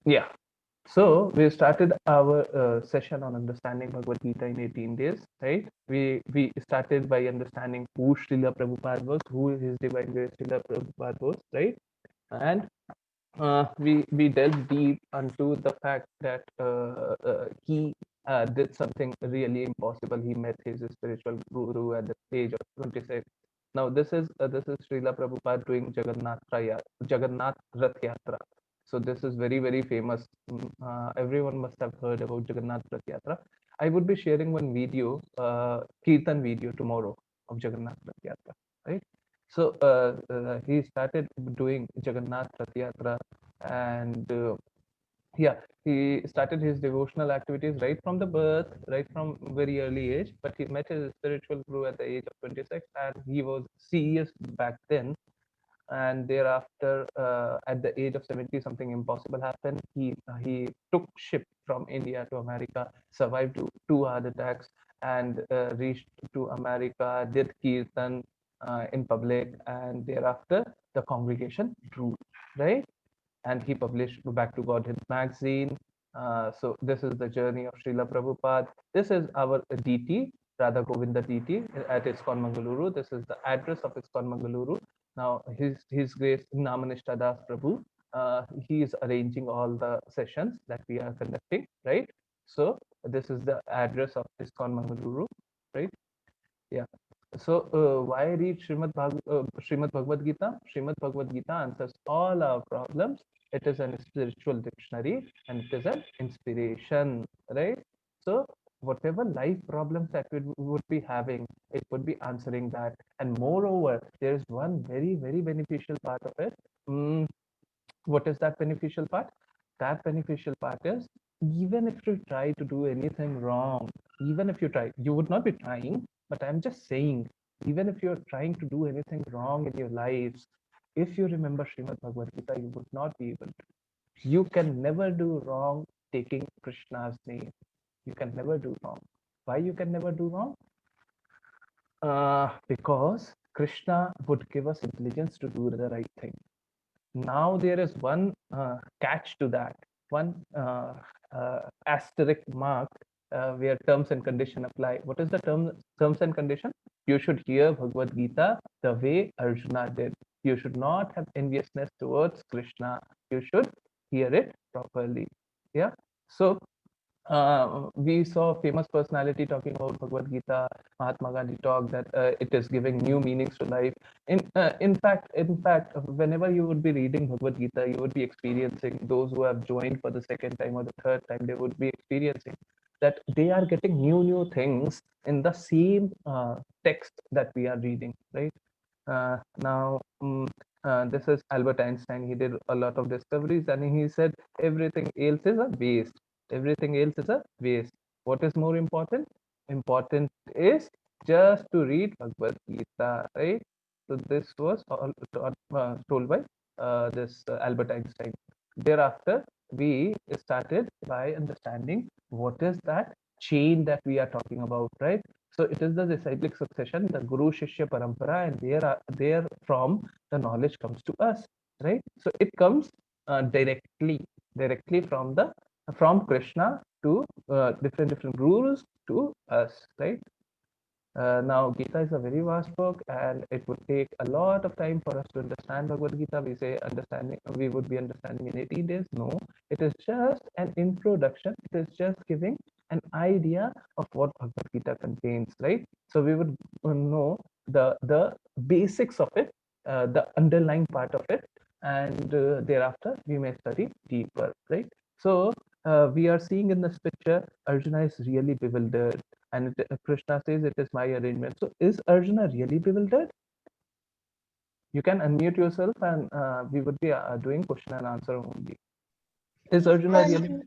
Yeah. So we started our session on understanding Bhagavad Gita in 18 days, right? We started by understanding who Srila Prabhupada was, who his divine grace Srila Prabhupada was, right? And we delved deep into the fact that he did something really impossible. He met his spiritual guru at the age of 26. Now this is Srila Prabhupada doing Jagannath Rath Yatra. So this is very very famous. Everyone must have heard about Jagannath Rath Yatra. I would be sharing one video, Kirtan video tomorrow of Jagannath Rath Yatra, right? So he started doing Jagannath Rath Yatra, and yeah, he started his devotional activities right from the birth, right from very early age. But he met his spiritual guru at the age of 26, and he was serious back then. And thereafter, at the age of 70, something impossible happened. He took ship from India to America, survived two heart attacks, and reached to America, did kirtan in public, and thereafter the congregation grew, right? And he published Back to Godhead magazine. So this is the journey of Srila Prabhupada. This is our DT, Radha Govinda DT at ISKCON Mangaluru. This is the address of ISKCON Mangaluru. Now his grace Namanishta Das Prabhu, he is arranging all the sessions that we are conducting, right? So this is the address of ISKCON Mangaluru, right? Yeah. So why read Srimad Bhagavad Gita? Srimad Bhagavad Gita answers all our problems. It is a spiritual dictionary and it is an inspiration, right? So whatever life problems that we would be having, it would be answering that. And moreover, there is one very, very beneficial part of it. Mm, what is that beneficial part? That beneficial part is, even if you try to do anything wrong, even if you try, you would not be trying, but I'm just saying, even if you're trying to do anything wrong in your lives, if you remember Srimad Bhagavad Gita, you would not be able to. You can never do wrong taking Krishna's name. You can never do wrong. Why you can never do wrong? Because Krishna would give us intelligence to do the right thing. Now there is one catch to that, one asterisk mark, where terms and condition apply. What is the terms and condition? You should hear Bhagavad Gita the way Arjuna did. You should not have enviousness towards Krishna. You should hear it properly. Yeah. So we saw famous personality talking about Bhagavad Gita. Mahatma Gandhi talked that it is giving new meanings to life. In fact, whenever you would be reading Bhagavad Gita, you would be experiencing, those who have joined for the second time or the third time, they would be experiencing that they are getting new things in the same text that we are reading, right? Now, this is Albert Einstein. He did a lot of discoveries, and he said everything else is a waste. Everything else is a waste. What is more important? Important is just to read Bhagavad Gita, right? So this was all told by this Albert Einstein. Thereafter, we started by understanding what is that chain that we are talking about, right? So it is the disciplic succession, the Guru Shishya Parampara, and there from the knowledge comes to us, right? So it comes directly from Krishna to different gurus to us, right? Now, Gita is a very vast book, and it would take a lot of time for us to understand Bhagavad Gita. We say understanding, we would be understanding in 18 days. No, it is just an introduction. It is just giving an idea of what Bhagavad Gita contains, right? So we would know the basics of it, the underlying part of it, and thereafter we may study deeper, right? So we are seeing in this picture, Arjuna is really bewildered, and Krishna says it is my arrangement. So is Arjuna really bewildered? You can unmute yourself, and we would be doing question and answer only. Is Arjuna really?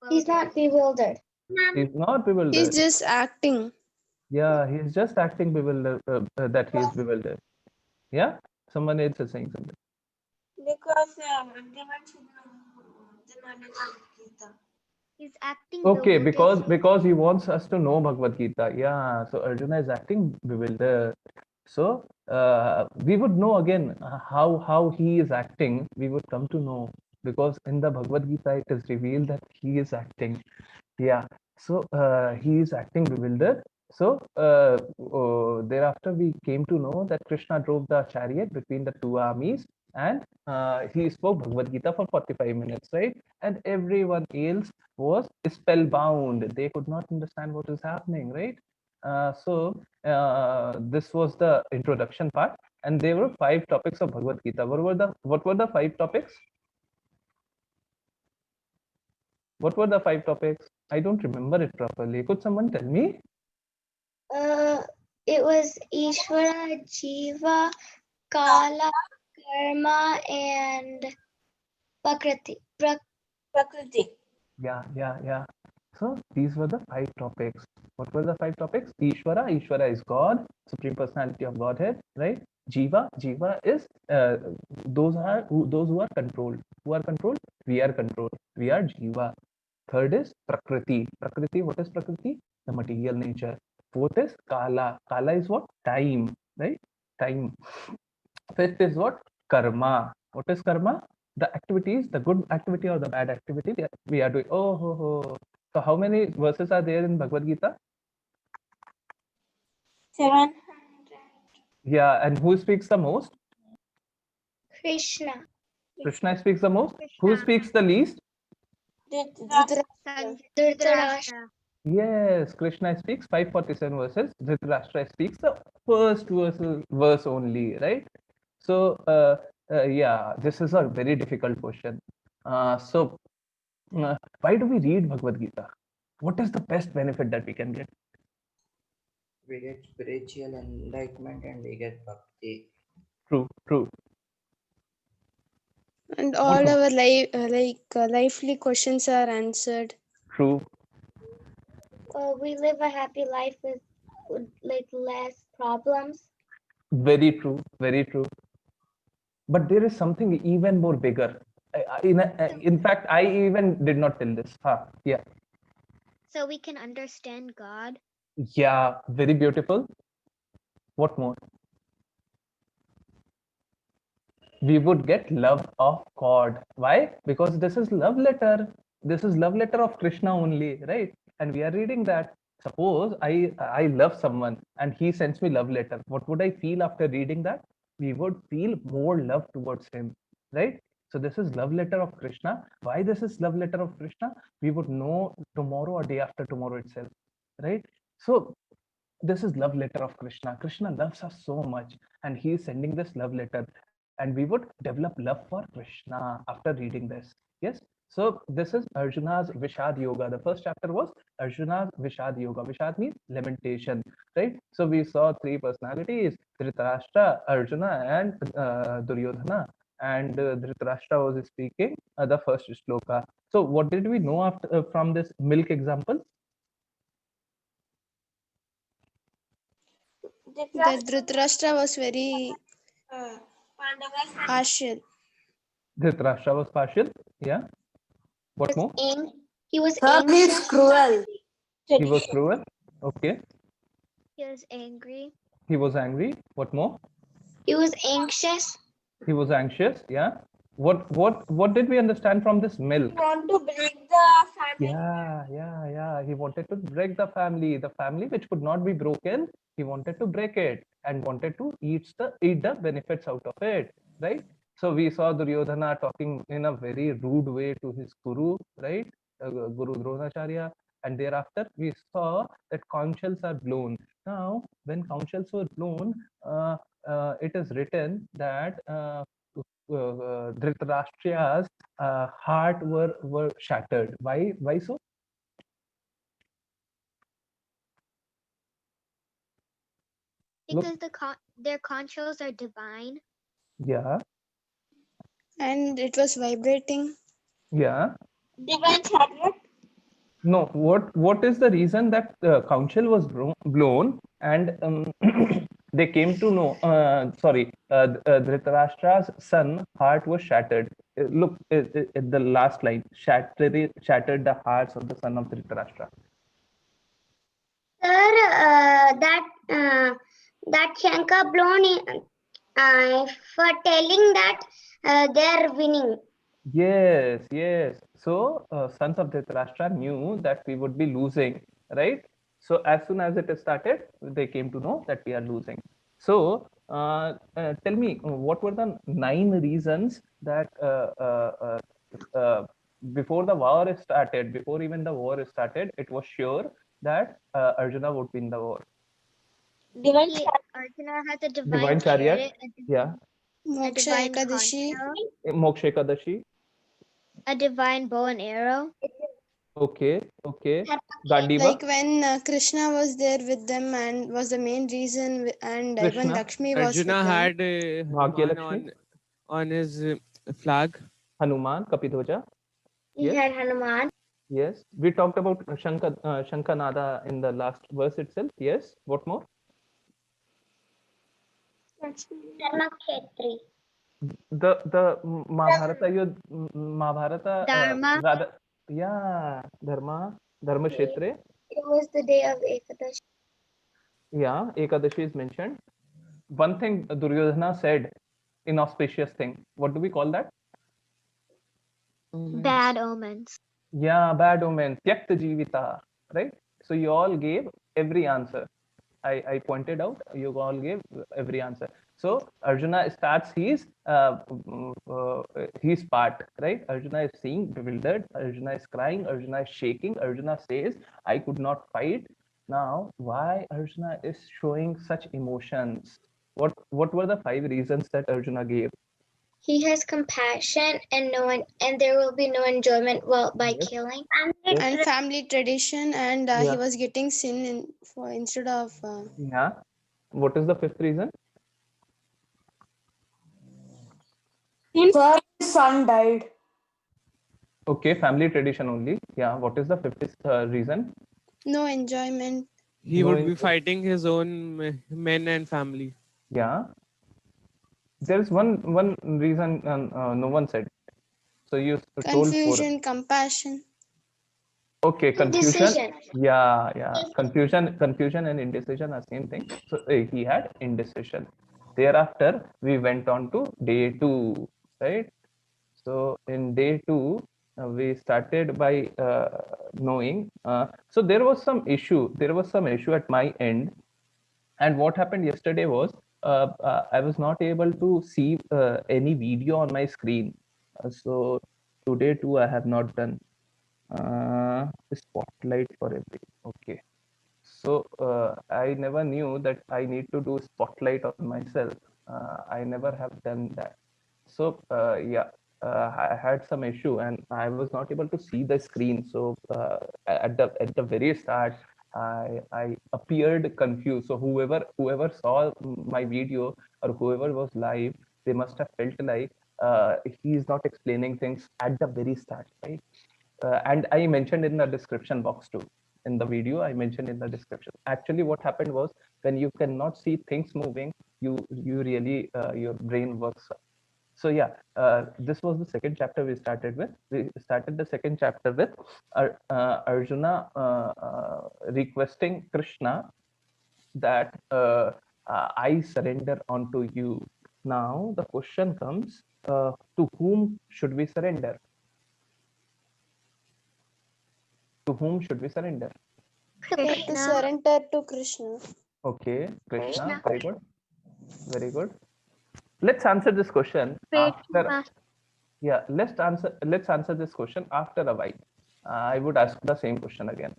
He's not bewildered. He's not He's bewildered. just acting. Yeah, he's just acting bewildered, that he is bewildered. Yeah, someone else is saying something. Because everyone should know the knowledge of Gita. He's acting Okay, bewildered. because he wants us to know Bhagavad Gita. Yeah, so Arjuna is acting bewildered. So we would know again how he is acting. We would come to know. because in the Bhagavad Gita it is revealed that he is acting. Yeah. So he is acting bewildered. So thereafter we came to know that Krishna drove the chariot between the two armies, and he spoke Bhagavad Gita for 45 minutes, right? And everyone else was spellbound. They could not understand what is happening, right? This was the introduction part, and there were 5 topics of Bhagavad Gita. What were the 5 topics? What were the 5 topics? I don't remember it properly. Could someone tell me? It was Ishvara, Jiva, Kala, Karma, and Prakriti. Prakriti. Yeah. So these were the 5 topics. What were the 5 topics? Ishvara is God, Supreme Personality of Godhead, right? Jiva is those who are controlled. Who are controlled? We are controlled. We are Jiva. Third is Prakriti. Prakriti, what is Prakriti? The material nature. Fourth is Kala. Kala is what? Time, right? Time. Fifth is what? Karma. What is karma? The activities, the good activity or the bad activity that we are doing. Oh, ho, ho. So how many verses are there in Bhagavad Gita? 700. Yeah, and who speaks the most? Krishna. Krishna speaks the most. Who speaks the least? Dhritarashtra. Yes, Krishna speaks 547 verses. Dhritarashtra speaks the first verse only, right? So, yeah, this is a very difficult question. Why do we read Bhagavad Gita? What is the best benefit that we can get? We get spiritual enlightenment and we get bhakti. True. And all our lively questions are answered. True. We live a happy life with like less problems. Very true. Very true. But there is something even more bigger. In fact, I even did not tell this. Yeah. So we can understand God. Yeah. Very beautiful. What more? We would get love of God. Why? Because this is love letter. This is love letter of Krishna only, right? And we are reading that. Suppose I love someone and he sends me love letter. What would I feel after reading that? We would feel more love towards him, right? So this is love letter of Krishna. Why this is love letter of Krishna? We would know tomorrow or day after tomorrow itself, right? So this is love letter of Krishna. Krishna loves us so much, and he is sending this love letter, and we would develop love for Krishna after reading this. Yes. So this is Arjuna's Vishad Yoga. The first chapter was Arjuna's Vishad Yoga. Vishad means lamentation, right? So we saw 3 personalities: Dhritarashtra, Arjuna, and Duryodhana. And Dhritarashtra was speaking the first shloka. So what did we know after from this milk example? That Dhritarashtra was very partial. Dhritarashtra was partial. Yeah. What more? He was Sir, he's anxious. cruel. He was cruel. Okay. He was angry. He was angry. What more? He was anxious. He was anxious. Yeah. What did we understand from this milk? Want to break the family. Yeah. He wanted to break the family which could not be broken. He wanted to break it and wanted to eat the benefits out of it, right? So we saw Duryodhana talking in a very rude way to his guru, right? Guru Dronacharya. And thereafter we saw that conch shells are blown. Now, when conch shells were blown, it is written that Dhritarashtra's heart were shattered. Why so? Because their controls are divine. Yeah. And it was vibrating. Yeah. Divine chariot. No. What is the reason that the council was blown and they came to know? Dhritarashtra's son heart was shattered. Look at the last line. Shattered the hearts of the son of Dhritarashtra. Sir, that Shankar blown for telling that they're winning. Yes, yes. So, sons of Dhritarashtra knew that we would be losing, right? So, as soon as it started, they came to know that we are losing. So, tell me, what were the 9 reasons that before the war started, before even the war started, it was sure that Arjuna would win the war? Divine Arjuna has a Divine divine chariot, chariot, yeah. a Moksha divine Ekadashi. concho, Moksha Ekadashi, a divine bow and arrow. okay, okay. Gandiva, Like when Krishna was there with them and was the main reason, and even Krishna, Lakshmi was Arjuna with them. had Bhagya Hanuman Lakshmi, on his flag. Hanuman, Kapidhoja. He Yes, had Hanuman. yes. We talked about Shankanada in the last verse itself. Yes. What more? Dharmaketri. The Mahabharata Yudh, Mahabharata, Dharma. rather, yeah, Dharma Kshetre. It was the day of Ekadashi. Yeah, Ekadashi is mentioned. One thing Duryodhana said, inauspicious thing. What do we call that? Bad omens. Yeah, bad omens. Tyakta Jivita, right? So you all gave every answer. I pointed out, you all gave every answer. So Arjuna starts his part, right? Arjuna is seeing bewildered, Arjuna is crying, Arjuna is shaking, Arjuna says, I could not fight. Now, why Arjuna is showing such emotions? What were the 5 reasons that Arjuna gave? He has compassion and and there will be no enjoyment by Yes. killing. Yes. And family tradition, and he Yeah. was getting sin instead of Yeah. What is the 5th reason? Sir, his son died. Okay, family tradition only. Yeah. What is the 5th reason? no enjoyment. He No, would be fighting his own men and family. yeah. There's one reason no one said. So you told 4. Confusion, compassion. Okay, confusion. Indecision. Yeah. Confusion and indecision are same thing. So he had indecision. Thereafter, we went on to day 2, right? So in day 2, we started by knowing. So there was some issue. There was some issue at my end. And what happened yesterday was I was not able to see any video on my screen. So today too, I have not done spotlight for every. Okay. So I never knew that I need to do spotlight on myself. I never have done that. So yeah, I had some issue and I was not able to see the screen. So at the very start, I appeared confused. So whoever saw my video or whoever was live, they must have felt like he is not explaining things at the very start, right? And I mentioned in the description box too. In the video, I mentioned in the description. Actually, what happened was when you cannot see things moving, you really your brain works. So yeah, this was the second chapter we started with. We started the second chapter with Arjuna requesting Krishna that I surrender unto you. Now the question comes: to whom should we surrender? To whom should we surrender? We have to surrender to Krishna. Okay, Krishna. Very good. Very good. Let's answer this question after. Yeah, let's answer this question after a while. I would ask the same question again,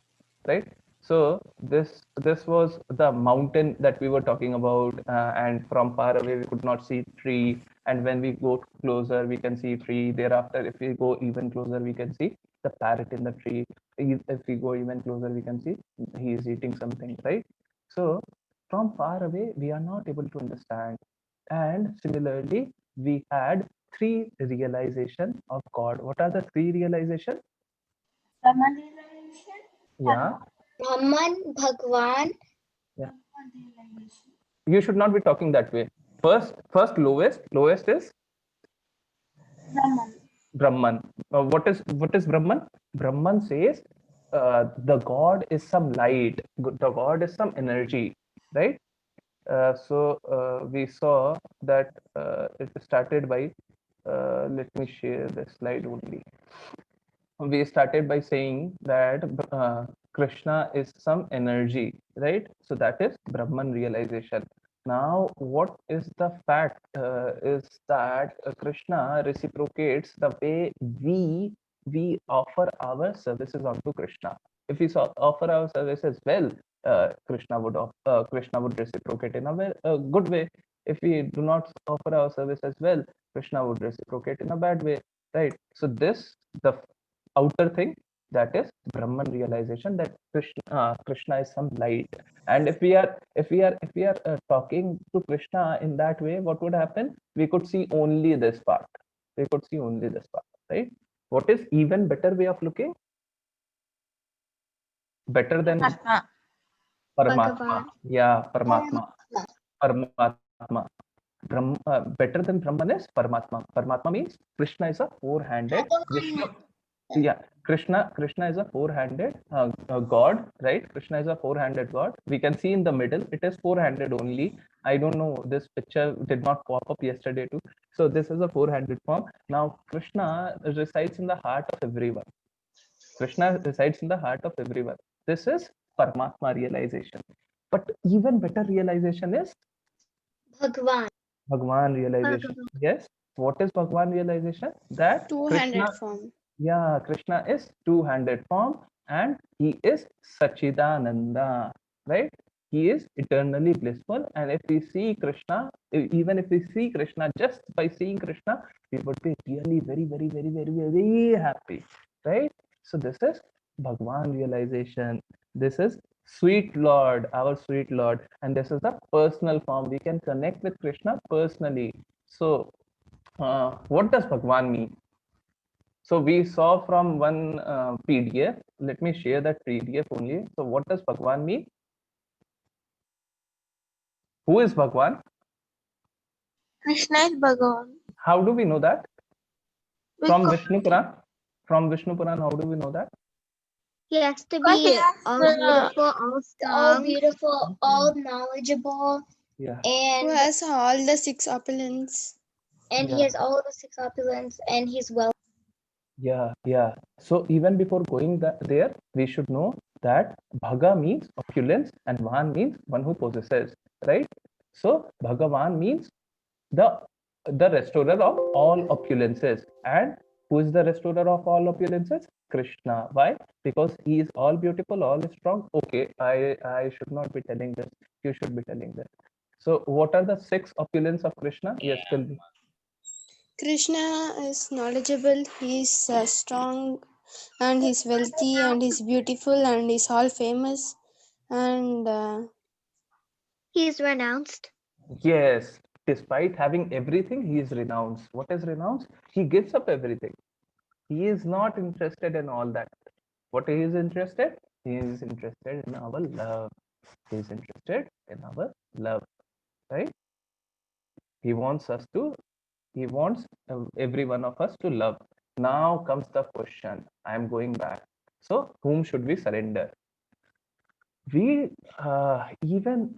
right? So this was the mountain that we were talking about, and from far away we could not see tree, and when we go closer we can see tree. Thereafter, if we go even closer, we can see the parrot in the tree. If we go even closer, we can see he is eating something, right? So from far away we are not able to understand, and similarly we had 3 realization of God. What are the 3 realization? Brahman realization. Yeah, Brahman, Bhagwan. yeah. You should not be talking that way. First lowest is Brahman. Brahman. What is Brahman? Brahman says the God is some light. The God is some energy, right? So we saw that it started by let me share this slide only. We started by saying that Krishna is some energy, right? So that is Brahman realization. Now, what is the fact is that Krishna reciprocates the way we offer our services onto Krishna. If we offer our services well, Krishna would reciprocate in a good way. If we do not offer our services well, Krishna would reciprocate in a bad way, right? So this the outer thing, that is Brahman realization, that Krishna is some light. And if we are talking to Krishna in that way, what would happen? We could see only this part. We could see only this part, right? What is even better way of looking? Better than Atma. Paramatma. Bhagavan. Yeah, Paramatma. Paramatma. Better than Brahman is Paramatma. Paramatma means Krishna is a four-handed Vishnu. Yeah, Krishna is a four-handed god, right? Krishna is a four-handed god. We can see in the middle it is four-handed only. I don't know, this picture did not pop up yesterday too. So this is a four-handed form. Now Krishna resides in the heart of everyone. Krishna resides in the heart of everyone. This is Paramatma realization. But even better realization is Bhagavan. Bhagwan realization. Bhagavan. Yes. What is Bhagwan realization? That Two-handed form. Yeah, Krishna is two-handed form and he is Sachidananda, right? He is eternally blissful. And if we see Krishna, even if we see Krishna, just by seeing Krishna, we would be really very, very, very, very, very happy, right? So this is Bhagwan realization. This is sweet Lord, our sweet Lord. And this is the personal form. We can connect with Krishna personally. So what does Bhagwan mean? So we saw from one PDF. Let me share that PDF only. So what does Bhagwan mean? Who is Bhagwan? Krishna is Bhagavan. How do we know that? From Because Vishnu Puran? From Vishnu Puran, how do we know that? He has to he be has all the beautiful, all knowledgeable, Yeah, Who and has all the six opulence. he yeah, has all the six opulence, and he's well. yeah. So even before going there, we should know that Bhaga means opulence and Van means one who possesses, right? So Bhagavan means the restorer of all opulences. And who is the restorer of all opulences? Krishna. Why? Because he is all beautiful, all strong. Okay, I should not be telling this. You should be telling this. So what are the six opulence of Krishna? Yes, tell me. Krishna is knowledgeable, he's strong, and he's wealthy, and he's beautiful, and he's all famous. And He's renounced. Yes, despite having everything, he is renounced. What is renounced? He gives up everything. He is not interested in all that. What he is interested? He is interested in our love. He is interested in our love, right? He wants us to, he wants every one of us to love. Now comes the question. I am going back. So, whom should we surrender? We, even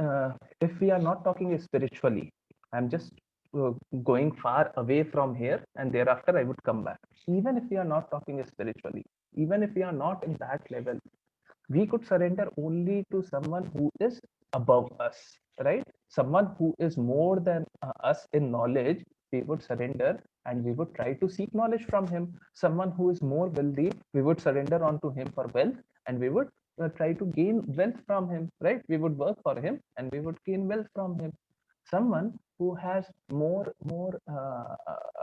if we are not talking spiritually, I'm just going far away from here and thereafter I would come back. Even if we are not talking spiritually, even if we are not in that level, we could surrender only to someone who is above us, right? Someone who is more than us in knowledge. We would surrender and we would try to seek knowledge from him. Someone who is more wealthy, we would surrender onto him for wealth, and we would try to gain wealth from him, right? We would work for him and we would gain wealth from him. Someone who has more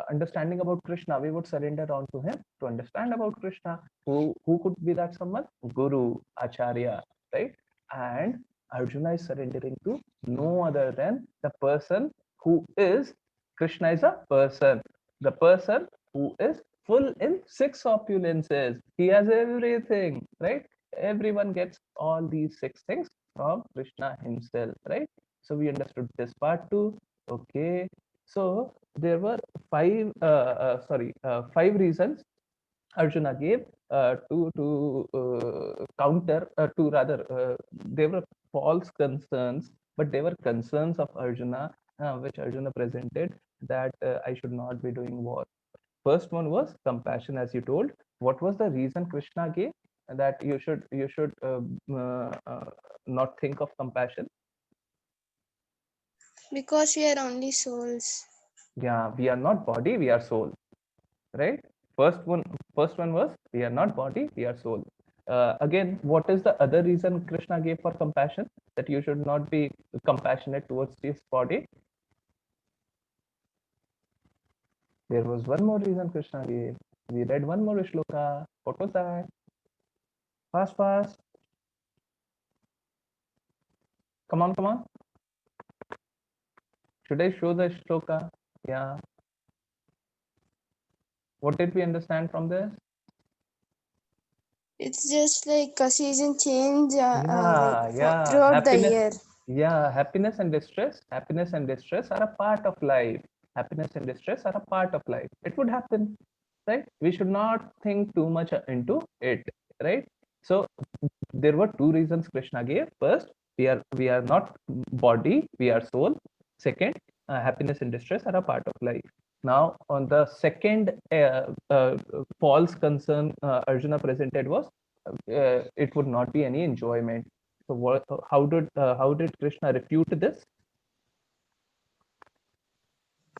understanding about Krishna, we would surrender onto him to understand about Krishna. Who could be that someone? Guru, Acharya, right? And Arjuna is surrendering to no other than the person who is, Krishna is a person, the person who is full in six opulences. He has everything, right? Everyone gets all these six things from Krishna himself, right? So we understood this part too. Okay. So there were five reasons Arjuna gave to counter to rather they were false concerns, but they were concerns of Arjuna, which Arjuna presented that I should not be doing war. First one was compassion, as you told. What was the reason Krishna gave that you should not think of compassion? Because we are only souls. Yeah, we are not body, we are soul, right? First one was we are not body, we are soul. Again, what is the other reason Krishna gave for compassion, that you should not be compassionate towards this body? There was one more reason Krishna gave. We read one more shloka. What was that? Fast, fast. Come on, come on. Should I show the shloka? Yeah. What did we understand from this? It's just like a season change Yeah. throughout the Happiness. year. Yeah, happiness and distress are a part of life. Happiness and distress are a part of life. It would happen, right? We should not think too much into it, right? So there were two reasons Krishna gave. First, we are not body, we are soul. Second, happiness and distress are a part of life. Now, on the second false concern Arjuna presented was it would not be any enjoyment. So what? How did Krishna refute this?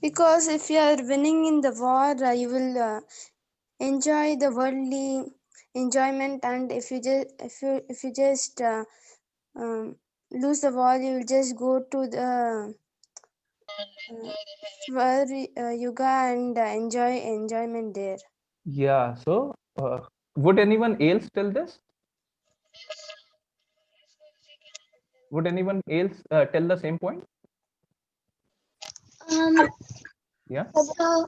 Because if you are winning in the war, you will enjoy the worldly enjoyment, and if you just um, lose the war, you will just go to the Svar Yuga and enjoy enjoyment there. Yeah. So would anyone else tell this? Would anyone else tell the same point? Yeah. So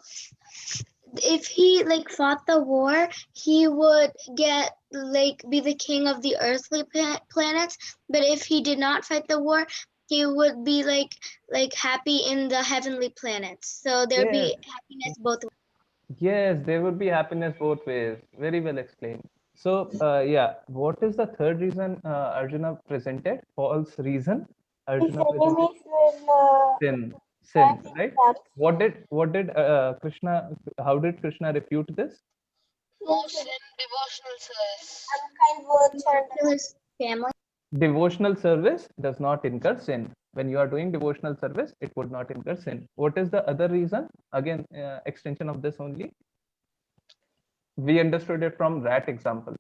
if he like fought the war, he would get like be the king of the earthly planets. But if he did not fight the war, he would be like happy in the heavenly planets. So there'd Yes. be happiness both ways. Yes, there would be happiness both ways. Very well explained. So, yeah, what is the third reason Arjuna presented? False reason. His Arjuna presented enemies will sin, have sin, his right? sons. What did Krishna? How did Krishna refute this? Unkind words and To his family. Devotional service does not incur sin. When you are doing devotional service, it would not incur sin. What is the other reason? Again, extension of this only. We understood it from rat example.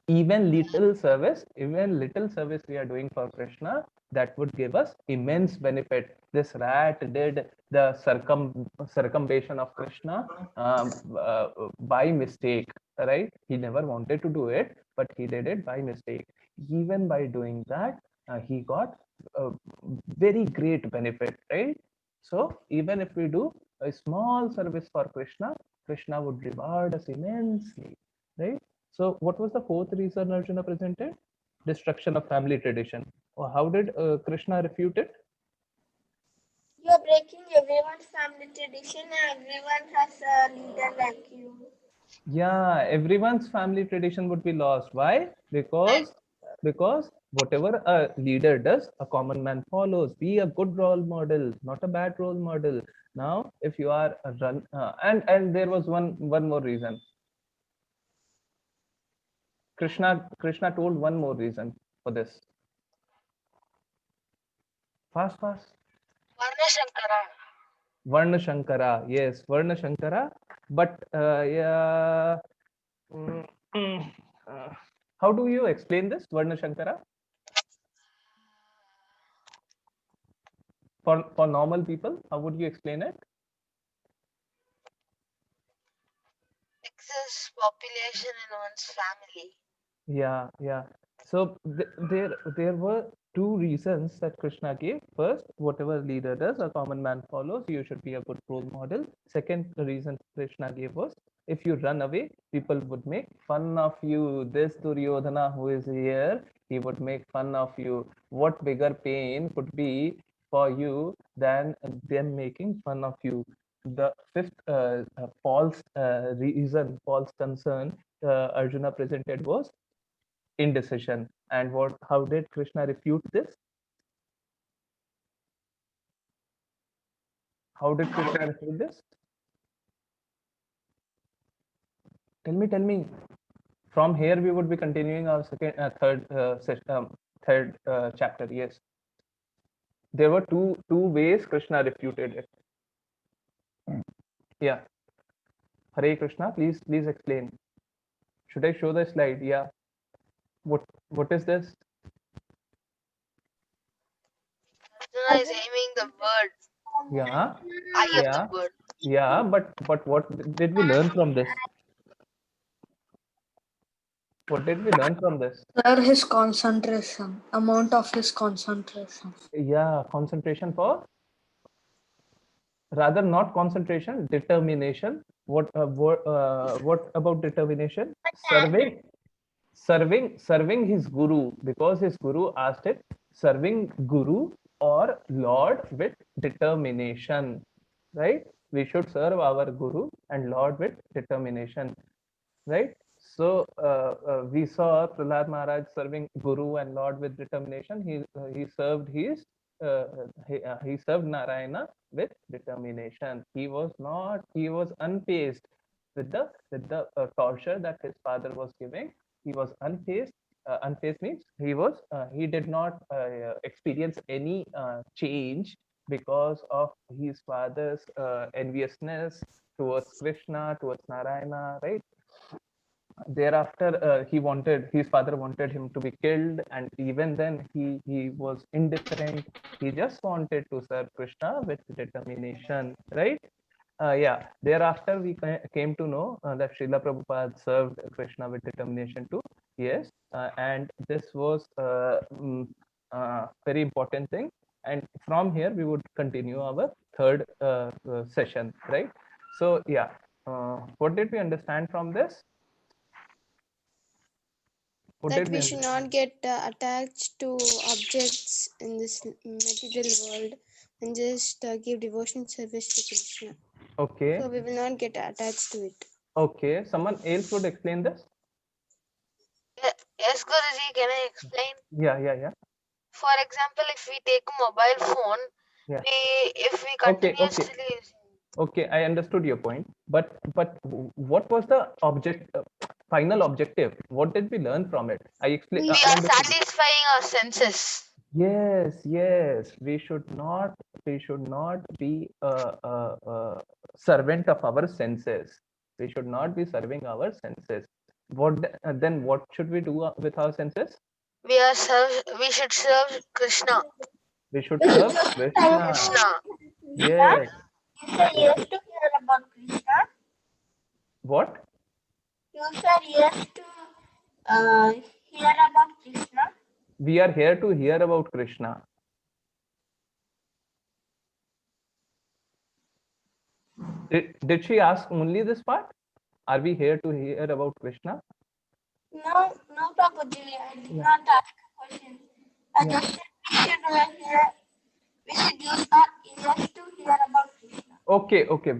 Even little service we are doing for Krishna, that would give us immense benefit. This rat did the circumambulation of Krishna by mistake, right? He never wanted to do it, but he did it by mistake. Even by doing that, he got a very great benefit, right? So even if we do a small service for Krishna, Krishna would reward us immensely, right? So what was the fourth reason Arjuna presented? Destruction of family tradition. Or how did Krishna refute it? you are breaking everyone's family tradition. Everyone has a leader like you. Yeah, everyone's family tradition would be lost. Why? Because whatever a leader does, a common man follows. Be a good role model, not a bad role model. Now, if you are a run, and there was one more reason. Krishna told one more reason for this. Fast, fast. Varna Shankara, yes, Varna Shankara. But yeah, mm, mm, uh, how do you explain this Varna Shankara for normal people? How would you explain it? Excess population in one's family. Yeah, yeah. So there were two reasons that Krishna gave. First, whatever leader does, a common man follows. You should be a good role model. Second reason Krishna gave was, if you run away, people would make fun of you. This Duryodhana who is here, he would make fun of you. What bigger pain could be for you than them making fun of you? The fifth false concern Arjuna presented was indecision. And how did Krishna refute this? How did Krishna refute this? Tell me. From here, we would be continuing our third chapter. Yes, there were two ways Krishna refuted it. Yeah. Hare Krishna, please explain. Should I show the slide? Yeah. What is this? Arjuna is aiming the bird, Yeah. eye of Yeah. the bird. Yeah. But what did we learn from this? What did we learn from this? Sir, his concentration, amount of his concentration. Yeah, concentration for, rather not concentration, determination. What about determination? Serving his guru, because his guru asked it. Serving guru or Lord with determination, right? We should serve our guru and Lord with determination, right? So we saw Prahlad Maharaj serving Guru and Lord with determination. He served he served Narayana with determination. He was unfazed with the torture that his father was giving. He was unfazed. Unfazed means he did not experience any change because of his father's enviousness towards Krishna, towards Narayana, right? Thereafter his father wanted him to be killed, and even then he was indifferent. He just wanted to serve Krishna with determination, right? Yeah, thereafter we came to know that Srila Prabhupada served Krishna with determination too. Yes, and this was very important thing. And from here we would continue our third session, right? So yeah, what did we understand from this? That we should not get attached to objects in this material world and just give devotion service to Krishna. Okay. So we will not get attached to it. Okay. Someone else would explain this? Yes, Guruji, can I explain? Yeah. For example, if we take a mobile phone, Yeah. if we continuously Okay, I understood your point. But what was the final objective? What did we learn from it? I explained. we are satisfying our senses. Yes. We should not be a servant of our senses. We should not be serving our senses. Then what should we do with our senses? We should serve Krishna. We should serve Krishna. Yes. You said yes to hear about Krishna. What? You said yes to hear about Krishna. We are here to hear about Krishna. Did she ask only this part? Are we here to hear about Krishna? No, Prabhuji, I did not ask a question. I just said we should use our ears to hear about Krishna. Okay.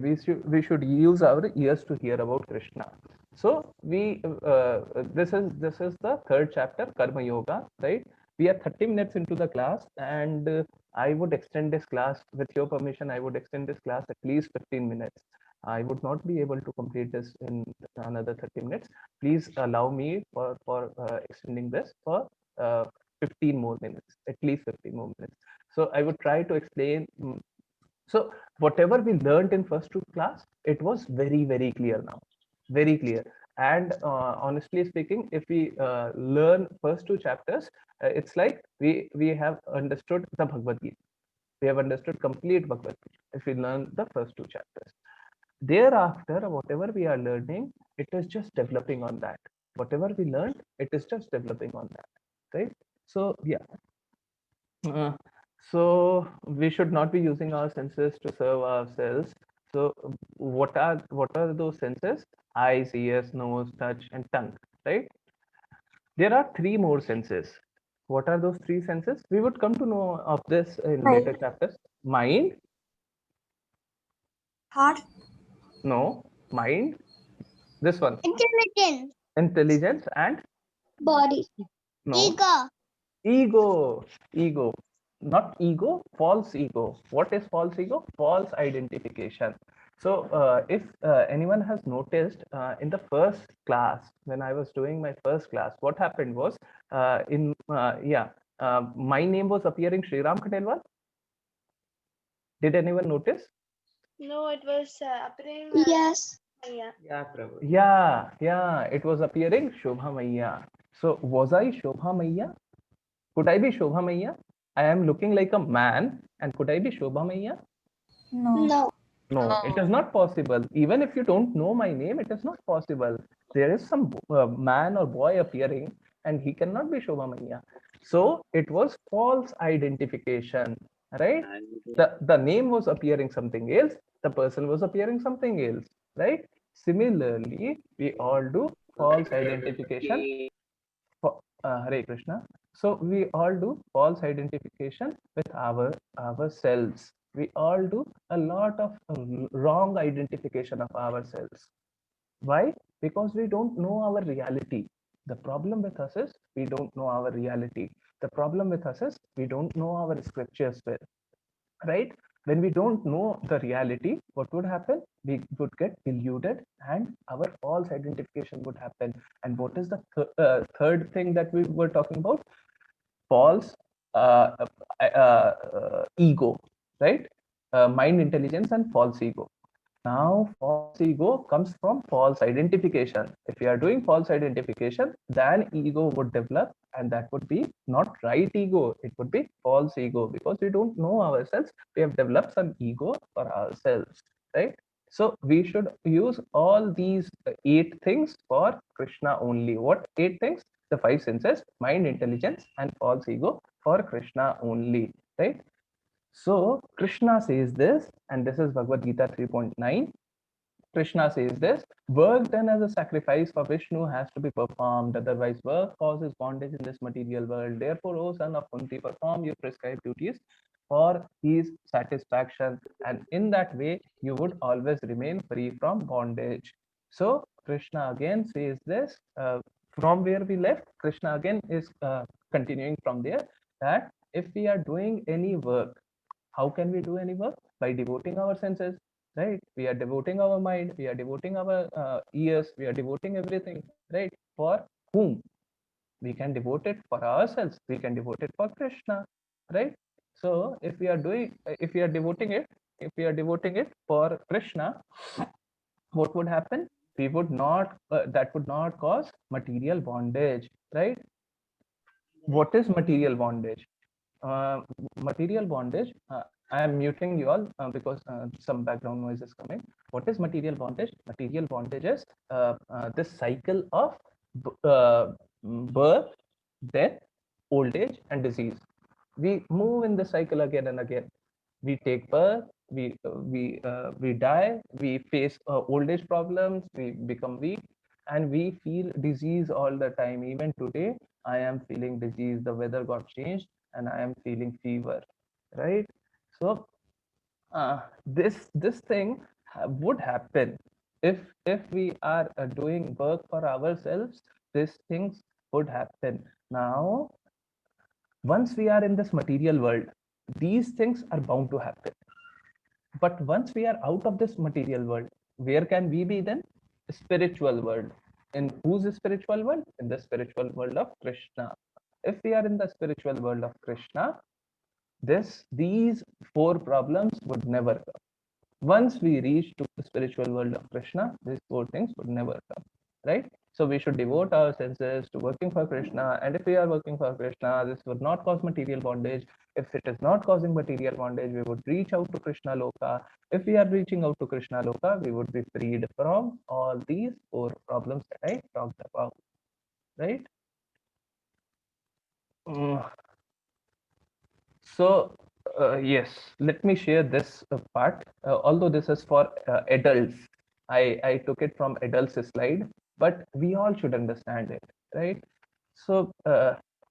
We should use our ears to hear about Krishna. So this is the third chapter, Karma Yoga, right? We are 30 minutes into the class, and I would extend this class, with your permission. I would extend this class at least 15 minutes. I would not be able to complete this in another 30 minutes. Please allow me for extending this for 15 more minutes, at least 15 more minutes. So I would try to explain. So whatever we learned in first two class, it was very clear now, very clear. And honestly speaking, if we learn first two chapters, it's like we have understood the Bhagavad Gita. We have understood complete Bhagavad Gita if we learn the first two chapters. Thereafter, whatever we are learning, it is just developing on that. Whatever we learned, it is just developing on that, right? So yeah. So we should not be using our senses to serve ourselves. So what are those senses? Eyes, ears, nose, touch, and tongue, right? There are three more senses. What are those three senses? We would come to know of this in later chapters. Mind. Heart. No, mind. This one. Intelligence. Intelligence and Body. no. Ego. not ego, false ego. What is false ego? False identification. So if anyone has noticed in the first class, when I was doing my first class, what happened was my name was appearing Sriram Khandelwal. Did anyone notice? No, it was appearing. Yes. Yeah. Yeah, Prabhu. Yeah, it was appearing Shobha Maiya. So was I Shobha Maiya? Could I be Shobha Maiya? I am looking like a man, and could I be Shobha Maiya? No. No. No, it is not possible. Even if you don't know my name, it is not possible. There is some man or boy appearing, and he cannot be Shobha Maiya. So it was false identification, right? The name was appearing something else, the person was appearing something else, right? Similarly, we all do false identification. Hare Krishna. So we all do false identification with ourselves. We all do a lot of wrong identification of ourselves. Why? Because we don't know our reality. The problem with us is we don't know our reality. The problem with us is we don't know our scriptures well, right? When we don't know the reality, what would happen? We would get deluded and our false identification would happen. And what is the third thing that we were talking about? False ego, right? Mind intelligence and false ego. Now, false ego comes from false identification. If we are doing false identification, then ego would develop, and that would be not right ego. It would be false ego because we don't know ourselves. We have developed some ego for ourselves, right? So we should use all these 8 things for Krishna only. What 8 things? The 5 senses, mind, intelligence, and false ego for Krishna only, right? So Krishna says this, and this is Bhagavad Gita 3.9. Krishna says this: work done as a sacrifice for Vishnu has to be performed, otherwise work causes bondage in this material world. Therefore, O son of Kunti, perform your prescribed duties for his satisfaction, and in that way you would always remain free from bondage. So Krishna again says this from where we left. Krishna again is continuing from there, that if we are doing any work, how can we do any work? By devoting our senses, right? We are devoting our mind, we are devoting our ears, we are devoting everything, right? For whom? We can devote it for ourselves, we can devote it for Krishna, right? So if we are devoting it for Krishna, what would happen? We would not that would not cause material bondage, right? What is material bondage? uh, Material bondage, I am muting you all because some background noise is coming. What is material bondage? Material bondage is this cycle of birth, death, old age, and disease. We move in the cycle again and again. We take birth, we die, we face old age problems, we become weak, and we feel disease all the time. Even today, I am feeling disease. The weather got changed and I am feeling fever, right? So this thing would happen if we are doing work for ourselves. These things would happen. Now, once we are in this material world, these things are bound to happen. But once we are out of this material world, where can we be then? Spiritual world. In whose spiritual world? In the spiritual world of Krishna. If we are in the spiritual world of Krishna, these 4 problems would never come. Once we reach to the spiritual world of Krishna, these 4 things would never come, right? So we should devote our senses to working for Krishna. And if we are working for Krishna, this would not cause material bondage. If it is not causing material bondage, we would reach out to Krishna Loka. If we are reaching out to Krishna Loka, we would be freed from all these 4 problems that I talked about, right? So, yes, let me share this part. Although this is for adults, I took it from adults slide, but we all should understand it, right? So,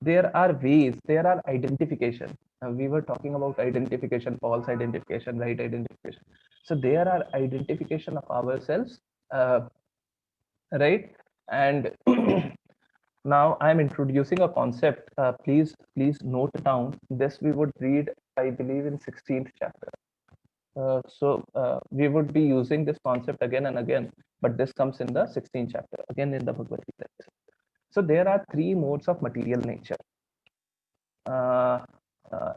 there are ways, there are identification. We were talking about identification, false identification, right identification. So, there are identification of ourselves, right? And Now I'm introducing a concept. Please note down. This we would read, I believe, in 16th chapter. So we would be using this concept again and again, but this comes in the 16th chapter, again in the Bhagavad Gita. So there are three modes of material nature.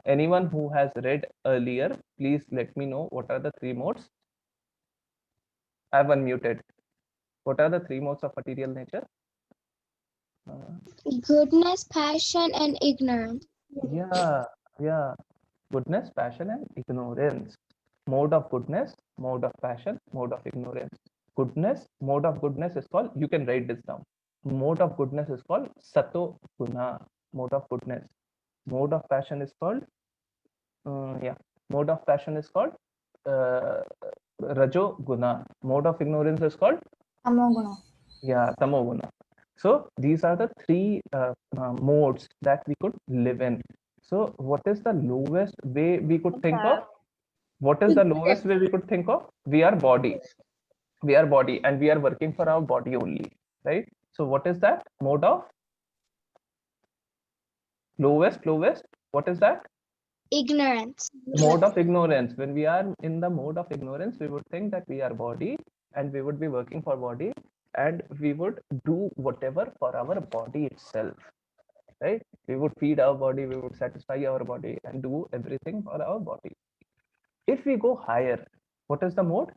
Anyone who has read earlier, please let me know what are the three modes. I've unmuted. What are the three modes of material nature? Goodness, passion, and ignorance. Yeah. Goodness, passion, and ignorance. Mode of goodness, mode of passion, mode of ignorance. Goodness, mode of goodness is called, you can write this down. Mode of goodness is called Sato Guna, mode of goodness. Mode of passion is called, mode of passion is called Rajo Guna. Mode of ignorance is called Tamoguna. Tamo Guna. So these are the three modes that we could live in. So what is the lowest way we could think of? What is the lowest way we could think of? We are body. We are body and we are working for our body only, right? So what is that mode of lowest? What is that? Ignorance. Mode of ignorance. When we are in the mode of ignorance, we would think that we are body and we would be working for body and we would do whatever for our body itself, right? We would feed our body, we would satisfy our body and do everything for our body. If we go higher, what is the mode?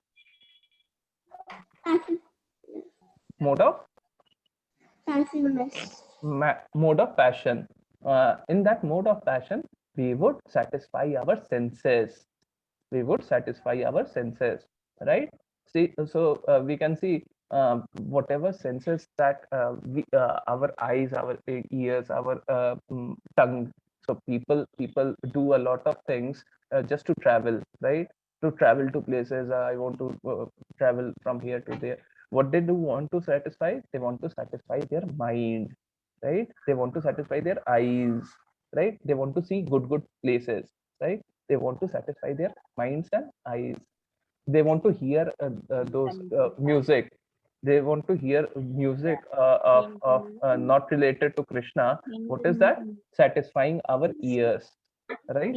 Mode of mode of passion. In that mode of passion, we would satisfy our senses. We would satisfy our senses, right? See, so we can see whatever senses that our eyes, our ears, our tongue. So people do a lot of things just to travel, right? To travel to places. I want to travel from here to there. What they do want to satisfy? They want to satisfy their mind, right? They want to satisfy their eyes, right? They want to see good places, right? They want to satisfy their minds and eyes. They want to hear those music. They want to hear music of not related to Krishna. What is that? Satisfying our ears, right?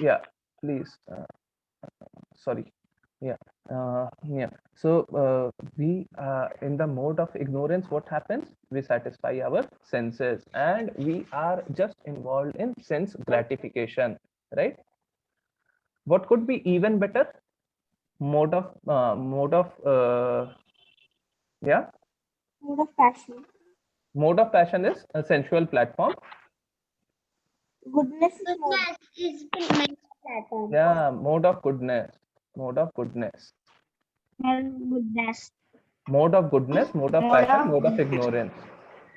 Yeah, please. Sorry. Yeah. So we in the mode of ignorance, what happens? We satisfy our senses and we are just involved in sense gratification, right? What could be even better? Mode of yeah Mode of passion. mode of passion is a sensual platform. Goodness is mode. Is platform. Yeah, mode of goodness. Mode of goodness. Goodness. Mode of goodness, mode of passion, mode of ignorance.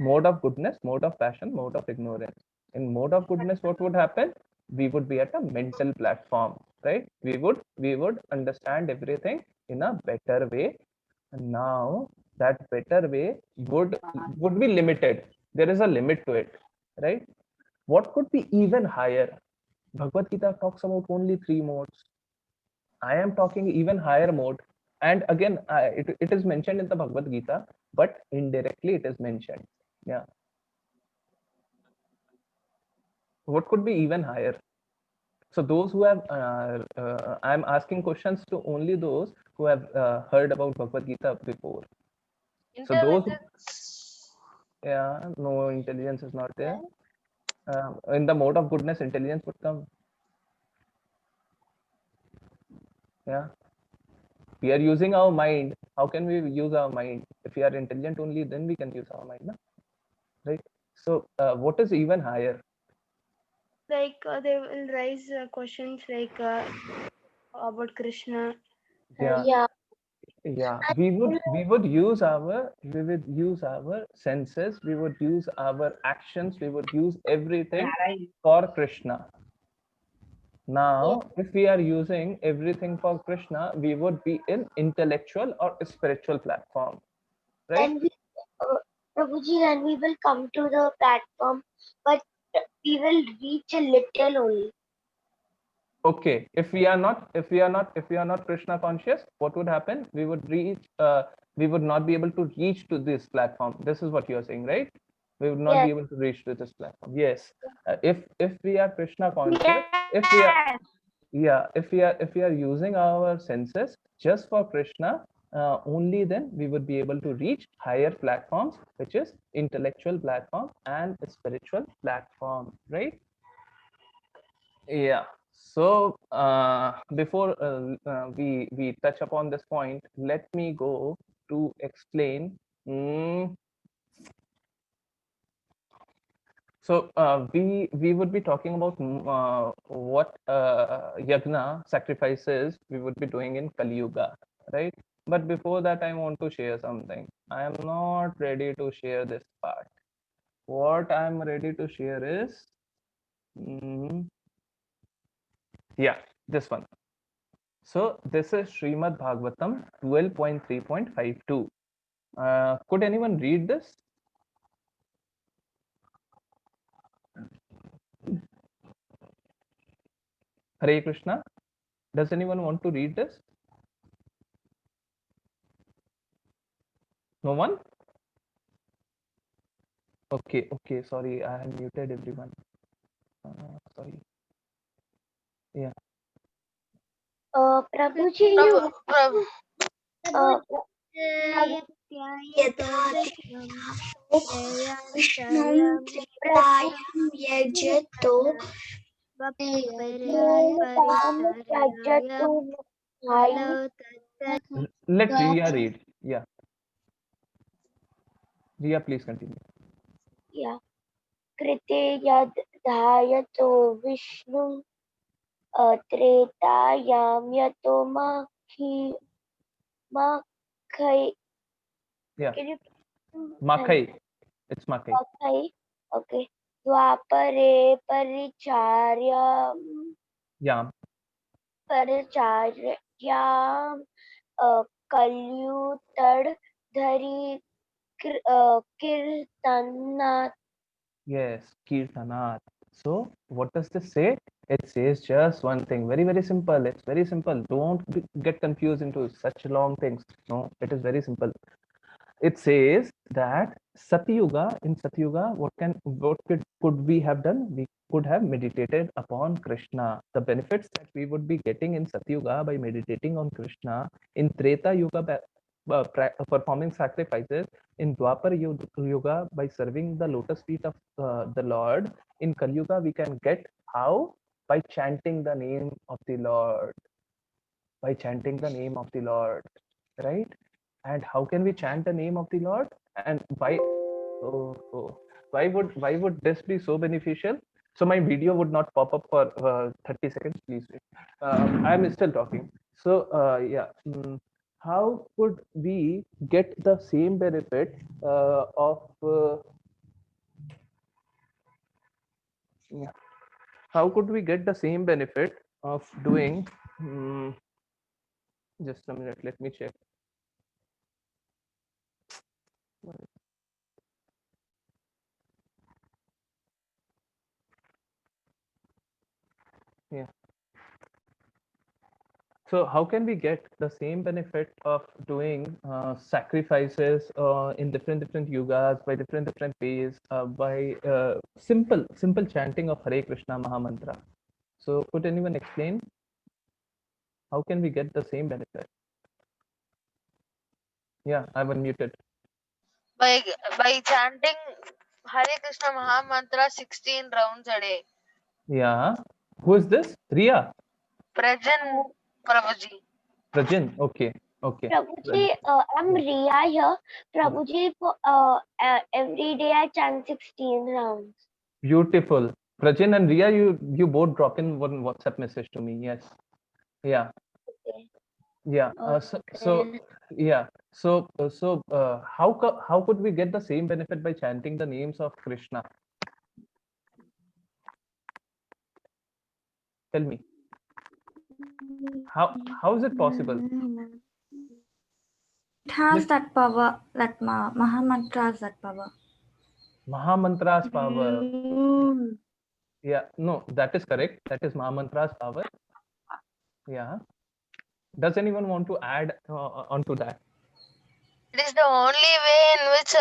Mode of goodness, mode of passion, mode of ignorance. In mode of goodness, what would happen? We would be at a mental platform, right? We would understand everything in a better way. And now that better way would be limited. There is a limit to it, right? What could be even higher? Bhagavad Gita talks about only three modes. I am talking even higher mode. And again, it is mentioned in the Bhagavad Gita, but indirectly it is mentioned. Yeah. What could be even higher? So those who have, I'm asking questions to only those who have heard about Bhagavad Gita before. So those, yeah, no, intelligence is not there. In the mode of goodness, intelligence would come. Yeah. We are using our mind. How can we use our mind? If we are intelligent only, then we can use our mind, no? Right? So what is even higher? Like they will raise questions like about Krishna. Yeah. We would use our senses, we would use our actions, we would use everything for Krishna. Now if we are using everything for Krishna, we would be in intellectual or spiritual platform, right? And we, Prabhuji, then we will come to the platform, but we will reach a little only. Okay, if we are not Krishna conscious, what would happen? We would not be able to reach to this platform. This is what you are saying, right? We would not be able to reach to this platform. Yes. If we are Krishna conscious, if we are if we are using our senses just for Krishna, only then we would be able to reach higher platforms, which is intellectual platform and spiritual platform, right? Yeah. So before we touch upon this point, let me go to explain. Mm, so we would be talking about what yagna sacrifices we would be doing in Kali Yuga, right? But before that, I want to share something. I am not ready to share this part. What I'm ready to share is, mm, yeah, this one. So this is Srimad Bhagavatam 12.3.52. Could anyone read this? Hare Krishna. Does anyone want to read this? No one? Okay, okay. Sorry, I have muted everyone. Sorry. Yeah. Prabhuji, Prabhu, Prabhu, विष्णुं त्रिपुरायां यजतो Let Riya read. Yeah. Riya, please continue. Yeah. कृते यद् ध्यायतो विष्णुं त्रेतायां यतो मखै. Yeah. Can you Makai. It's Makai. मखै? Okay. द्वापरे परिचार्यां Yeah. कल्युतड धरी कीर्तनात्. Yes, Kirtanath. So what does this say? It says just one thing. Very, very simple. It's very simple. Don't get confused into such long things. No, it is very simple. It says that in Satyuga, what could we have done? We could have meditated upon Krishna. The benefits that we would be getting in Satyuga by meditating on Krishna, in Treta Yuga performing sacrifices, in Dwapar Yuga by serving the lotus feet of the Lord, in Kali Yuga we can get how? By chanting the name of the Lord. By chanting the name of the Lord, right? And how can we chant the name of the Lord? And why would this be so beneficial? So my video would not pop up for 30 seconds, please wait. I'm still talking. So yeah, how could we get the same benefit of yeah, how could we get the same benefit of doing just a minute, let me check. Yeah. So how can we get the same benefit of doing sacrifices in different yugas by different ways by simple chanting of Hare Krishna Mahamantra? So could anyone explain how can we get the same benefit? Yeah, I'm unmuted. by chanting Hare Krishna Mahamantra 16 rounds a day. Yeah. Who is this? Riya? Prajan, Prabhuji. Prajan. Okay. Okay. Prabhuji, I'm Riya here. Prabhuji, every day I chant 16 rounds. Beautiful. Prajan and Riya, you both drop in one WhatsApp message to me. Yes. Yeah. Okay. Yeah. Yeah. So how could we get the same benefit by chanting the names of Krishna? Tell me. How is it possible? It has that power, that Mahamantra has that power. Mahamantra's power. Yeah, no, that is correct. That is Mahamantra's power. Yeah. Does anyone want to add onto that? It is the only way in which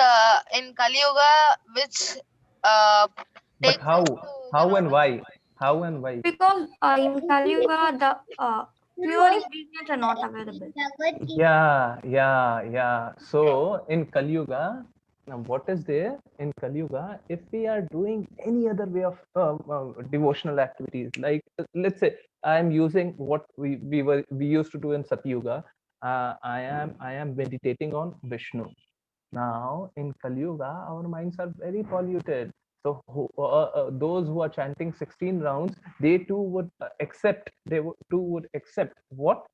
in Kali Yuga which But takes us how? to the How and knowledge. why? How and why? Because in Kali Yuga, the pure ingredients are not available. Bhagavad Gita. Yeah. So in Kali Yuga, now what is there in Kali Yuga? If we are doing any other way of devotional activities, like let's say I am using what we used to do in Sati Yuga. I am meditating on Vishnu. Now in Kali Yuga, our minds are very polluted. So those who are chanting 16 rounds, they too would accept. Too would accept what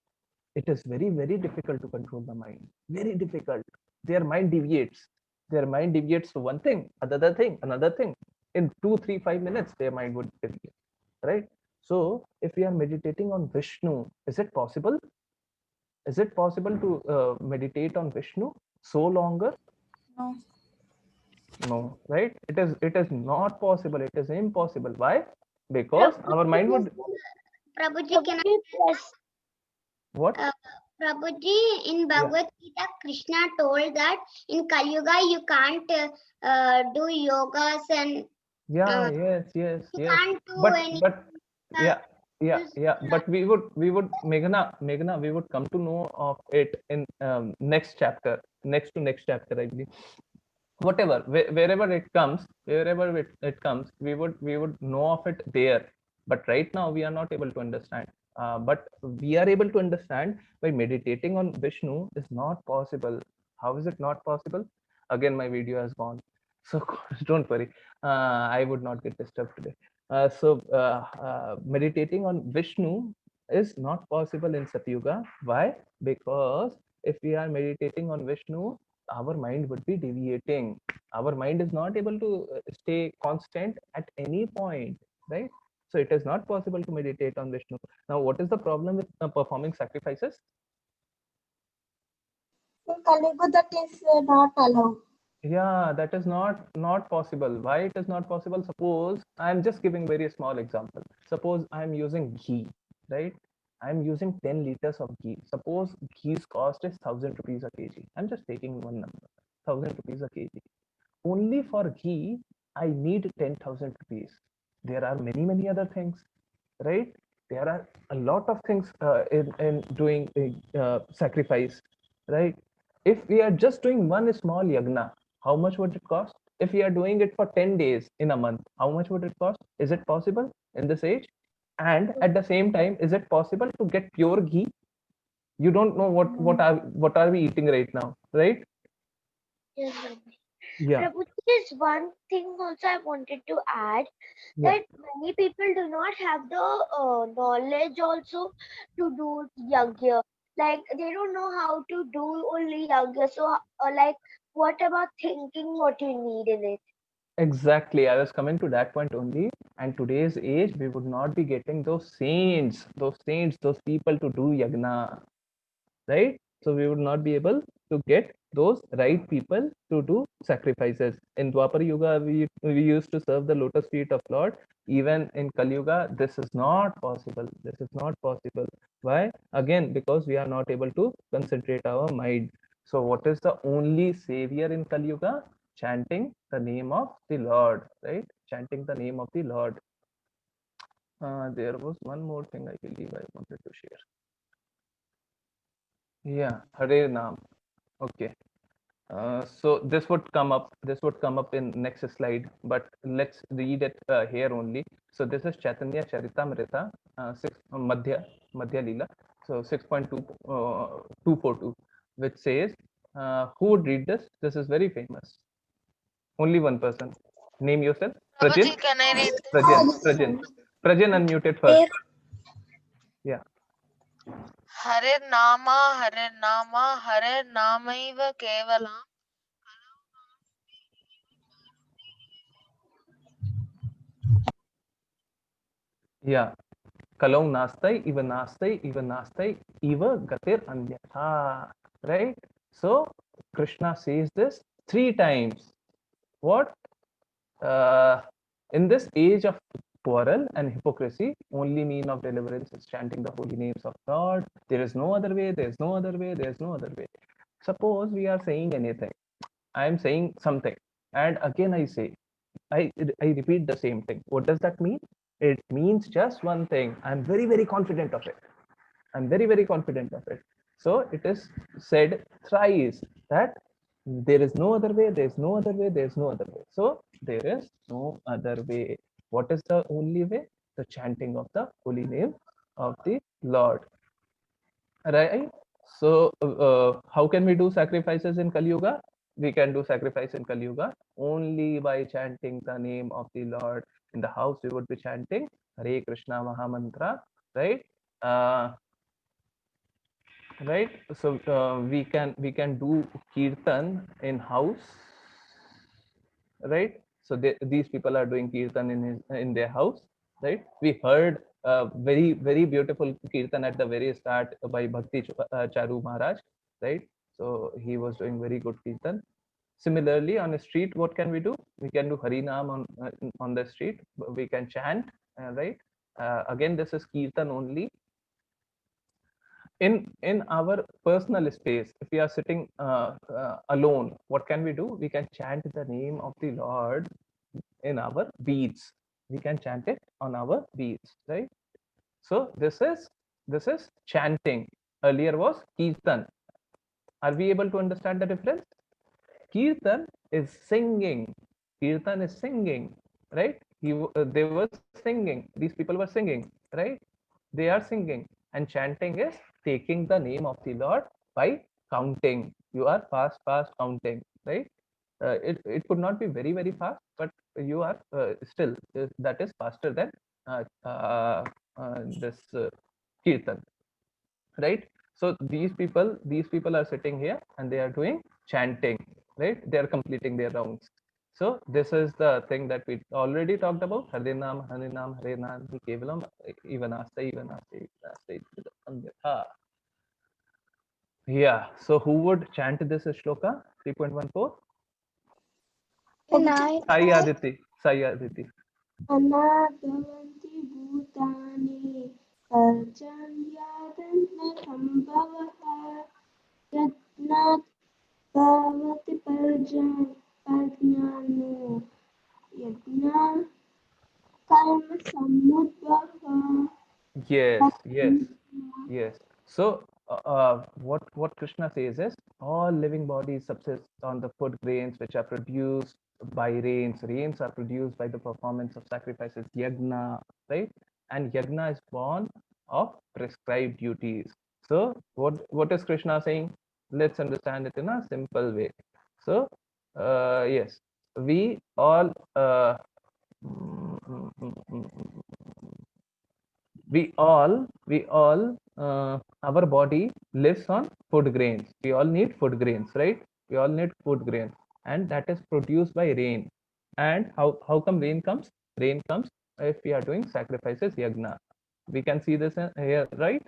it is very difficult to control the mind, very difficult. Their mind deviates to one thing, another thing. In 2 3 5 minutes their mind would deviate, right? So if we are meditating on Vishnu, is it possible to meditate on Vishnu so longer? No. No, right? It is not possible, it is impossible. Why? Because our mind would Prabhuji, can I Yes. what? Prabhuji, in Bhagavad Gita, Krishna told that in Kali Yuga you can't do yogas and Yeah, uh, yes, you can't do but any. but uh, yeah, but we would Meghna, we would come to know of it in next chapter, next to next chapter, I believe. Whatever, wherever it comes, we would know of it there. But right now we are not able to understand. But we are able to understand by meditating on Vishnu is not possible. How is it not possible? Again, my video has gone, so don't worry. I would not get disturbed today. Meditating on Vishnu is not possible in Satyuga. Why? Because if we are meditating on Vishnu, our mind would be deviating. Our mind is not able to stay constant at any point, right? So it is not possible to meditate on Vishnu. Now, what is the problem with performing sacrifices? In Kali Yuga, that is not allowed. Yeah, that is not possible. Why it is not possible? Suppose I'm just giving very small example. Suppose I'm using ghee, right? I'm using 10 liters of ghee. Suppose ghee's cost is 1,000 rupees a kg. I'm just taking one number, 1,000 rupees a kg. Only for ghee, I need 10,000 rupees. There are many other things, right? There are a lot of things in doing sacrifice, right? If we are just doing one small yagna, how much would it cost? If we are doing it for 10 days in a month, how much would it cost? Is it possible in this age? And at the same time, is it possible to get pure ghee? You don't know what are we eating right now, right? Yes, Prabhuji. Yeah, Prabhuji, there's one thing also I wanted to add, yeah. that many people do not have the knowledge also to do yagya. Like they don't know how to do only yagya. So, like, what about thinking what you need in it? Exactly. I was coming to that point only. And today's age, we would not be getting those people to do yagna, right? So we would not be able to get those right people to do sacrifices. In Dwapar Yuga, we used to serve the lotus feet of Lord. Even in Kali Yuga, this is not possible. This is not possible. Why? Again, because we are not able to concentrate our mind. So what is the only savior in Kali Yuga? Chanting the name of the Lord, right? Chanting the name of the Lord. There was one more thing I believe I wanted to share. Yeah, Hare Nam. Okay. So this would come up in next slide, but let's read it here only. So this is Chaitanya Charitamrita, 6 Madhya Leela, so 6.242, which says, who would read this? This is very famous. Only one person. Name yourself. Prabhuji, can I read this? Prajan unmuted first. Yeah. Hare Nama, Hare Namaiva Kevalam. Yeah. Kalau nastai, eva gatir anyatha. Right? So Krishna says this 3 times. What? In this age of quarrel and hypocrisy. Only mean of deliverance is chanting the holy names of God. There is no other way. There is no other way. There is no other way. Suppose we are saying anything. I am saying something, and again I say, I repeat the same thing. What does that mean? It means just one thing. I'm very confident of it. I'm very confident of it. So it is said thrice that there is no other way, there is no other way, there is no other way. So there is no other way. What is the only way? The chanting of the holy name of the Lord. Right? So how can we do sacrifices in Kali Yuga? We can do sacrifice in Kali Yuga only by chanting the name of the Lord. In the house, we would be chanting Hare Krishna Mahamantra, right? Right. So we can do kirtan in house, right? So these people are doing kirtan in their house, right? We heard very beautiful kirtan at the very start by Bhakti Charu Maharaj, right? So he was doing very good kirtan. Similarly, on the street, what can we do? We can do Harinam on the street. We can chant, right? Again, this is kirtan only. In our personal space, if we are sitting alone, what can we do? We can chant the name of the Lord in our beads. We can chant it on our beads, right? So this is chanting. Earlier was kirtan. Are we able to understand the difference? Kirtan is singing. Kirtan is singing, right? They were singing. These people were singing, right? They are singing. And chanting is taking the name of the Lord by counting. You are fast counting, right? It could not be very fast, but you are still, that is faster than this kirtan, right? So these people are sitting here and they are doing chanting, right? They are completing their rounds. So this is the thing that we already talked about. Harinam, Harinam, Harinam, Kevalam, Ivanasta. Yeah. So who would chant this shloka? 3.14. And I Sai Aditi. Sai Aditi. अनाद्भवन्ति भूतानि पर्जन्यादन्नसम्भवः यत्नात् भवति पर्जन्यो यज्ञा कर्मसमुद्भवः. Yes. So what Krishna says is all living bodies subsist on the food grains which are produced by rains. Rains are produced by the performance of sacrifices, yagna, right? And yagna is born of prescribed duties. So what is Krishna saying? Let's understand it in a simple way. So yes, we all our body lives on food grains. We all need food grains, right? We all need food grains, and that is produced by rain. And how come rain comes? Rain comes if we are doing sacrifices, yagna. We can see this here, right?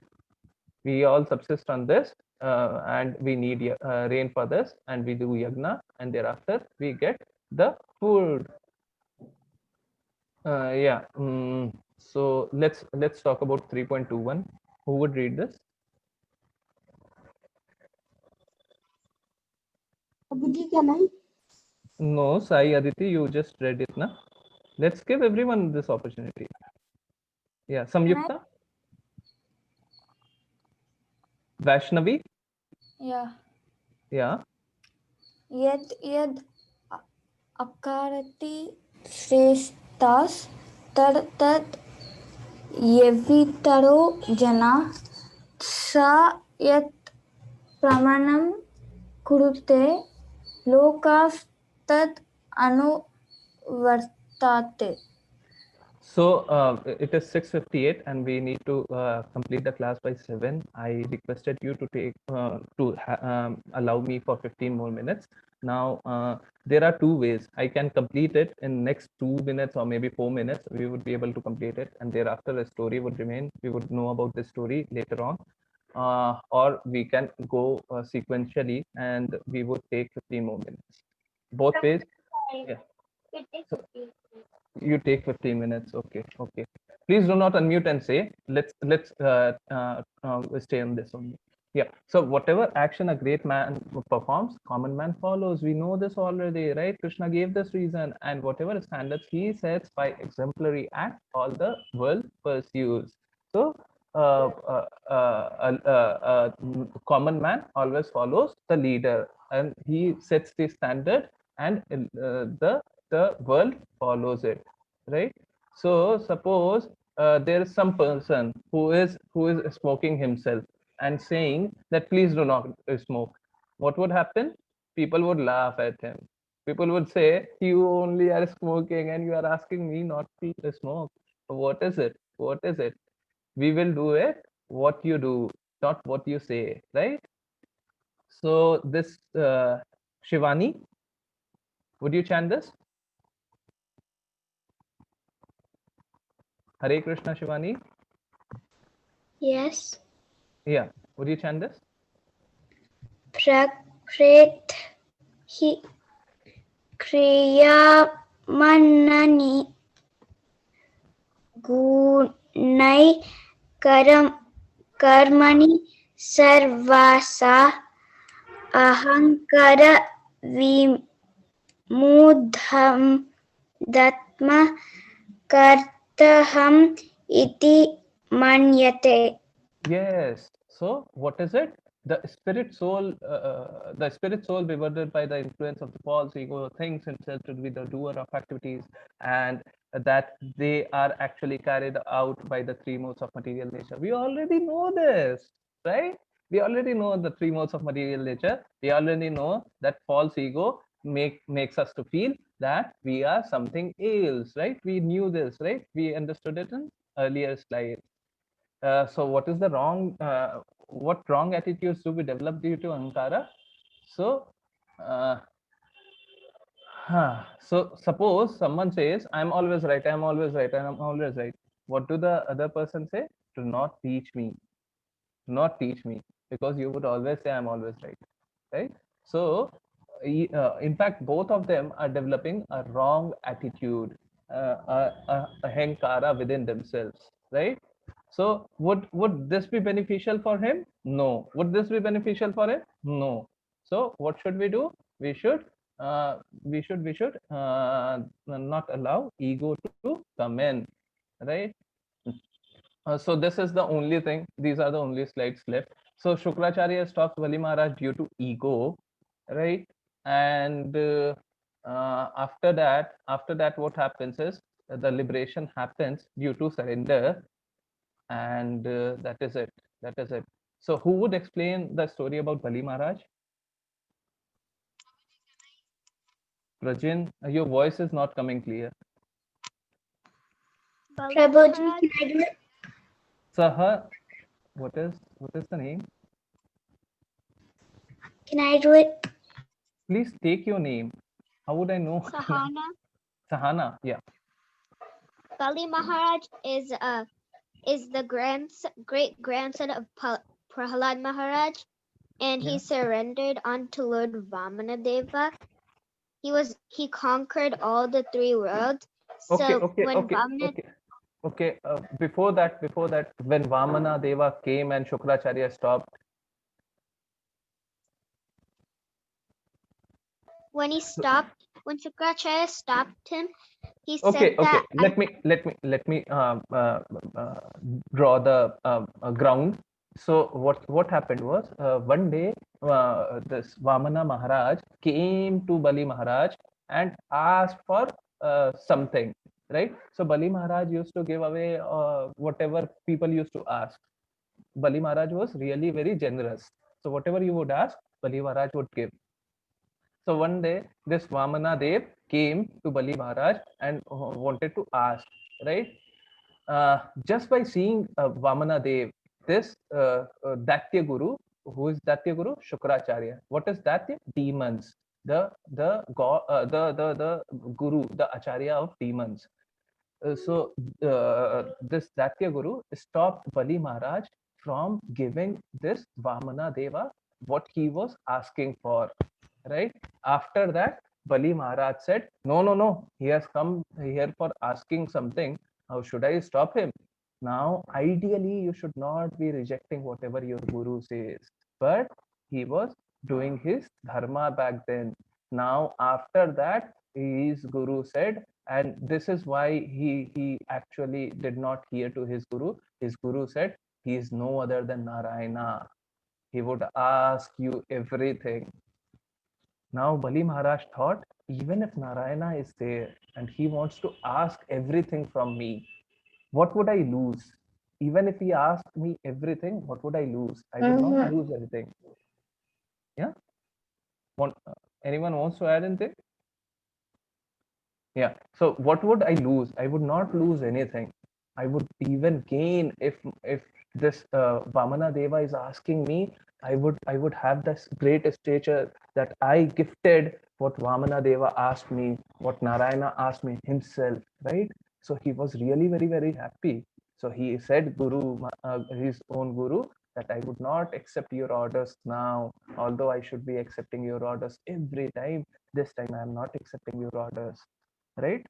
We all subsist on this, and we need rain for this, and we do yagna, and thereafter we get the food. Yeah. So let's talk about 3.21. Who would read this? Abhiji, can I? No, Sai Aditi, you just read it, na? Let's give everyone this opportunity. Yeah, Samyukta, Vaishnavi. Yeah. Yeah. Yad yad akarati shreshtas tad tad yevitaro jana sa yat pramanam kurute lokas tad anuvartate. So it is 6:58, and we need to complete the class by 7. I requested you to allow me for 15 more minutes. Now there are two ways. I can complete it in next 2 minutes or maybe 4 minutes. We would be able to complete it, and thereafter the story would remain. We would know about this story later on. Or we can go sequentially, and we would take 15 more minutes. Both ways. Yeah. It takes So, 15 minutes. You take 15 minutes. Okay, okay. Please do not unmute and say. Let's stay on this only. Yeah. So whatever action a great man performs, common man follows. We know this already, right? Krishna gave this reason, and whatever standards he sets by exemplary act, all the world pursues. So common man always follows the leader, and he sets the standard, and the world follows it, right? So suppose there is some person who is smoking himself and saying that please do not smoke. What would happen? People would laugh at him. People would say, you only are smoking and you are asking me not to smoke. What is it? What is it? We will do it what you do, not what you say, right? So this Shivani, would you chant this? Hare Krishna, Shivani. Yes. Yeah, would you chant this? Prakrit hi kriya manani gunai karmani sarvasa ahankara vimudham datma kartaham iti manyate. Yes. So what is it? The spirit soul bewildered by the influence of the false ego thinks himself to be the doer of activities, and that they are actually carried out by the three modes of material nature. We already know this, right? We already know the three modes of material nature. We already know that false ego makes us to feel that we are something else, right? We knew this, right? We understood it in earlier slides. So what is the what wrong attitudes do we develop due to ahankara? So uh, so suppose someone says, I'm always right, I'm always right, I'm always right. What do the other person say? Do not teach me, do not teach me, because you would always say I'm always right, right? So in fact, both of them are developing a wrong attitude, ahankara within themselves, right? So would this be beneficial for him? No. Would this be beneficial for him? No. So what should we do? We should not allow ego to come in, right? So this is the only thing. These are the only slides left. So Shukracharya stops Bali Maharaj due to ego, right? And after that, what happens is the liberation happens due to surrender, and that is it. That is it. So who would explain the story about Bali Maharaj? Prajin, your voice is not coming clear. Prabhuji, can I do it? Saha, what is the name? Can I do it? Please take your name. How would I know? Sahana. Sahana, yeah. Bali Maharaj is the great grandson of Prahalad Maharaj, and Yeah. he surrendered unto Lord Vamanadeva. He conquered all the three worlds. Okay. Before that, when Vamana Deva came and Shukracharya stopped. When Shukracharya stopped him, he Okay. said that. Let me draw the ground. So what happened was, one day this Vamana Maharaj came to Bali Maharaj and asked for something, right? So Bali Maharaj used to give away whatever people used to ask. Bali Maharaj was really very generous. So whatever you would ask, Bali Maharaj would give. So one day, this Vamana Dev came to Bali Maharaj and wanted to ask, right? Just by seeing Vamana Dev, this Datya Guru, who is Datya Guru? Shukracharya. What is Datya? Demons. The Guru, the Acharya of demons. So this Datya Guru stopped Bali Maharaj from giving this Vamana Deva what he was asking for, right? After that, Bali Maharaj said, no, no, no, he has come here for asking something. How should I stop him? Now, ideally, you should not be rejecting whatever your guru says. But he was doing his dharma back then. Now, after that, his guru said, and this is why he actually did not hear to his guru. His guru said, he is no other than Narayana. He would ask you everything. Now, Bali Maharaj thought, even if Narayana is there and he wants to ask everything from me, what would I lose? Even if he asked me everything, what would I lose? I would not lose anything. Yeah. Anyone wants to add anything? Yeah. So what would I lose? I would not lose anything. I would even gain if this Vamana Deva is asking me. I would have this great stature that I gifted what Vamana Deva asked me, what Narayana asked me himself, right? So he was really very, very happy. So he said, his own guru, that I would not accept your orders now, although I should be accepting your orders every time. This time I am not accepting your orders, right?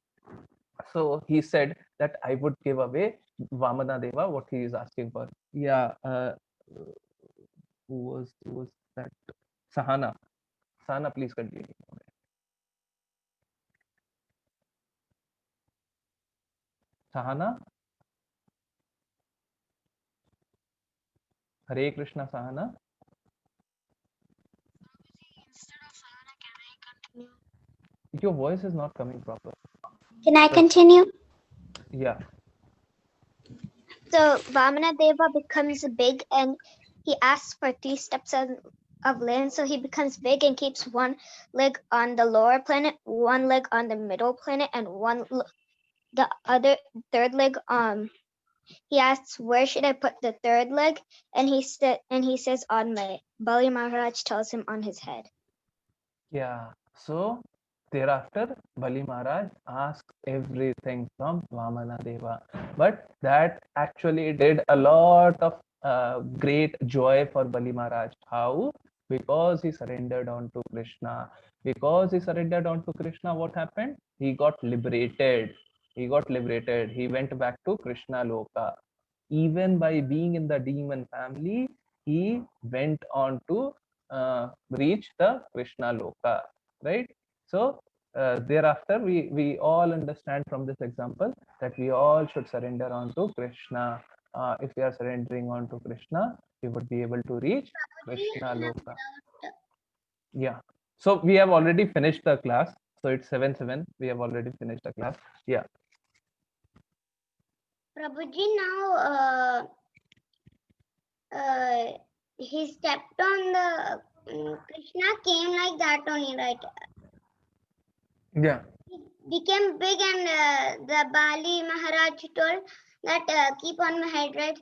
So he said that I would give away Vamana Deva what he is asking for. Yeah. Who was that? Sahana. Sahana, please continue. Sahana. Hare Krishna, Sahana. Your voice is not coming proper. Can I continue? Yeah. So Vamana Deva becomes big and he asks for 3 steps of land. So he becomes big and keeps one leg on the lower planet, one leg on the middle planet, and the other third leg. He asks, where should I put the third leg? And he says on my Bali Maharaj tells him on his head. Yeah. So thereafter, Bali Maharaj asked everything from Vamana Deva. But that actually did a lot of great joy for Bali Maharaj. How? Because he surrendered onto Krishna. Because he surrendered onto Krishna, what happened? He got liberated. He got liberated. He went back to Krishna Loka. Even by being in the demon family, he went on to reach the Krishna Loka, right? So thereafter, we all understand from this example that we all should surrender onto Krishna. If we are surrendering onto Krishna, we would be able to reach Krishna Loka. Yeah. So we have already finished the class. So it's 7:07. We have already finished the class. Yeah. Prabhuji, now he stepped on the Krishna came like that only, right? Yeah. He became big and the Bali Maharaj told that keep on my head, right?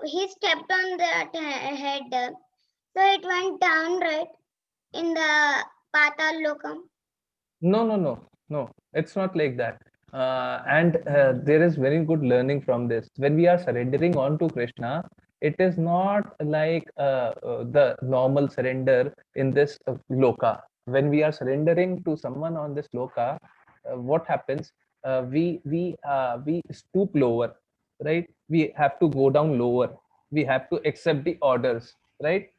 He stepped on that head, so it went down, right, in the Patal Lokam. No. It's not like that. And there is very good learning from this. When we are surrendering on to Krishna, it is not like the normal surrender in this loka. When we are surrendering to someone on this loka, what happens? We stoop lower, right? We have to go down lower. We have to accept the orders, right?